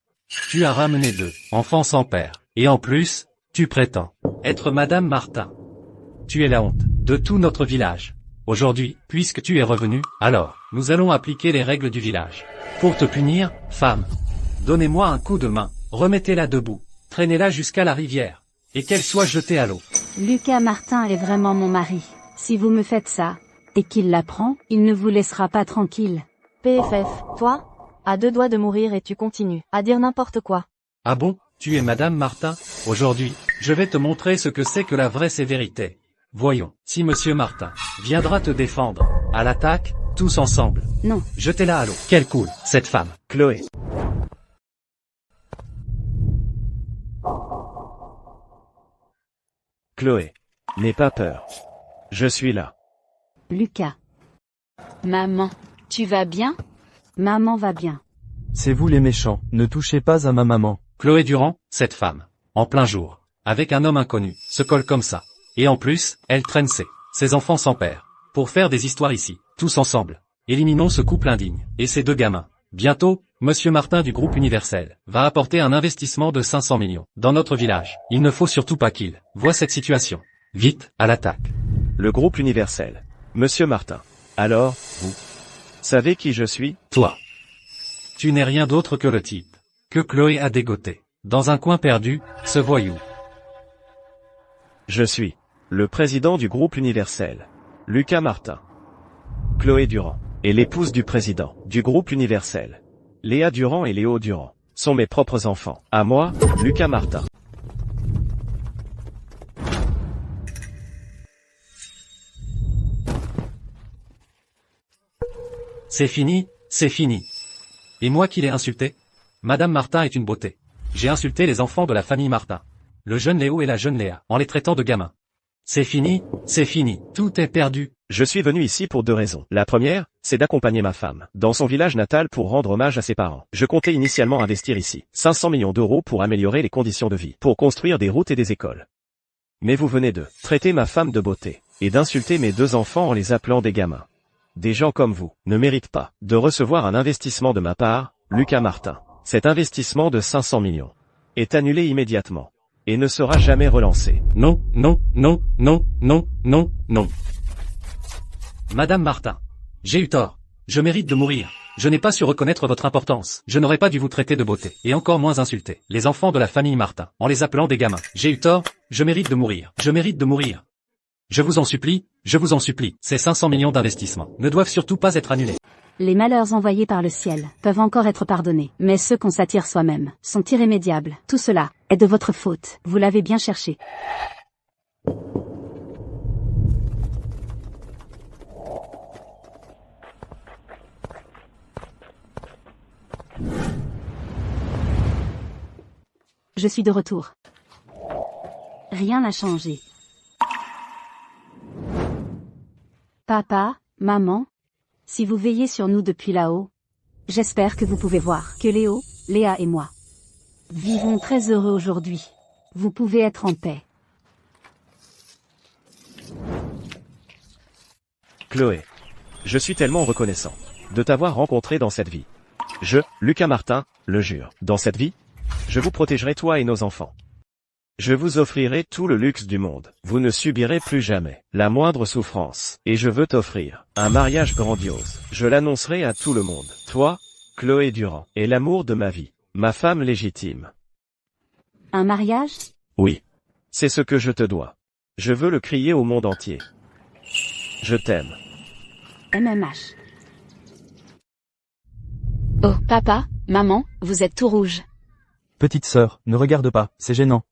Tu as ramené 2 enfants sans père. Et en plus, tu prétends être Madame Martin. Tu es la honte de tout notre village. Aujourd'hui, puisque tu es revenu, alors, nous allons appliquer les règles du village. Pour te punir, femme, donnez-moi un coup de main, remettez-la debout, traînez-la jusqu'à la rivière, et qu'elle soit jetée à l'eau. Lucas Martin est vraiment mon mari. Si vous me faites ça, et qu'il l'apprend, il ne vous laissera pas tranquille. PFF, toi, à 2 doigts de mourir et tu continues à dire n'importe quoi. Ah bon, tu es Madame Martin? Aujourd'hui, je vais te montrer ce que c'est que la vraie sévérité. Voyons, si Monsieur Martin viendra te défendre, à l'attaque, tous ensemble. Non. Jetez-la à l'eau. Quelle cool, cette femme. Chloé. Chloé. N'aie pas peur. Je suis là. Lucas. Maman, tu vas bien? Maman va bien. C'est vous les méchants, ne touchez pas à ma maman. Chloé Durand, cette femme, en plein jour, avec un homme inconnu, se colle comme ça. Et en plus, elle traîne ses enfants sans père. Pour faire des histoires ici, tous ensemble. Éliminons ce couple indigne, et ces 2 gamins. Bientôt, Monsieur Martin du groupe Universel, va apporter un investissement de 500 millions, dans notre village. Il ne faut surtout pas qu'il voie cette situation. Vite, à l'attaque. Le groupe Universel. Monsieur Martin. Alors, vous savez qui je suis? Toi. Tu n'es rien d'autre que le type que Chloé a dégoté. Dans un coin perdu, ce voyou. Je suis le président du groupe Universel. Lucas Martin. Chloé Durand est l'épouse du président du groupe Universel. Léa Durand et Léo Durand sont mes propres enfants. À moi, Lucas Martin. C'est fini, c'est fini. Et moi qui l'ai insulté? Madame Martin est une beauté. J'ai insulté les enfants de la famille Martin. Le jeune Léo et la jeune Léa, en les traitant de gamins. C'est fini, tout est perdu. Je suis venu ici pour 2 raisons. La première, c'est d'accompagner ma femme dans son village natal pour rendre hommage à ses parents. Je comptais initialement investir ici 500 millions d'euros pour améliorer les conditions de vie, pour construire des routes et des écoles. Mais vous venez de traiter ma femme de beauté, et d'insulter mes 2 enfants en les appelant des gamins. Des gens comme vous ne méritent pas de recevoir un investissement de ma part, Lucas Martin. Cet investissement de 500 millions est annulé immédiatement et ne sera jamais relancé. Non. Madame Martin, j'ai eu tort. Je mérite de mourir. Je n'ai pas su reconnaître votre importance. Je n'aurais pas dû vous traiter de beauté, et encore moins insulter les enfants de la famille Martin, en les appelant des gamins. J'ai eu tort, je mérite de mourir. Je vous en supplie, ces 500 millions d'investissements ne doivent surtout pas être annulés. Les malheurs envoyés par le ciel peuvent encore être pardonnés, mais ceux qu'on s'attire soi-même sont irrémédiables. Tout cela est de votre faute. Vous l'avez bien cherché. Je suis de retour. Rien n'a changé. Papa, maman, si vous veillez sur nous depuis là-haut, j'espère que vous pouvez voir que Léo, Léa et moi vivons très heureux aujourd'hui. Vous pouvez être en paix. Chloé, je suis tellement reconnaissant de t'avoir rencontré dans cette vie. Je, Lucas Martin, le jure. Dans cette vie, je vous protégerai toi et nos enfants. Je vous offrirai tout le luxe du monde. Vous ne subirez plus jamais la moindre souffrance. Et je veux t'offrir un mariage grandiose. Je l'annoncerai à tout le monde. Toi, Chloé Durand, est l'amour de ma vie. Ma femme légitime. Un mariage? Oui. C'est ce que je te dois. Je veux le crier au monde entier. Je t'aime. MMH. Oh, papa, maman, vous êtes tout rouge. Petite sœur, ne regarde pas, c'est gênant.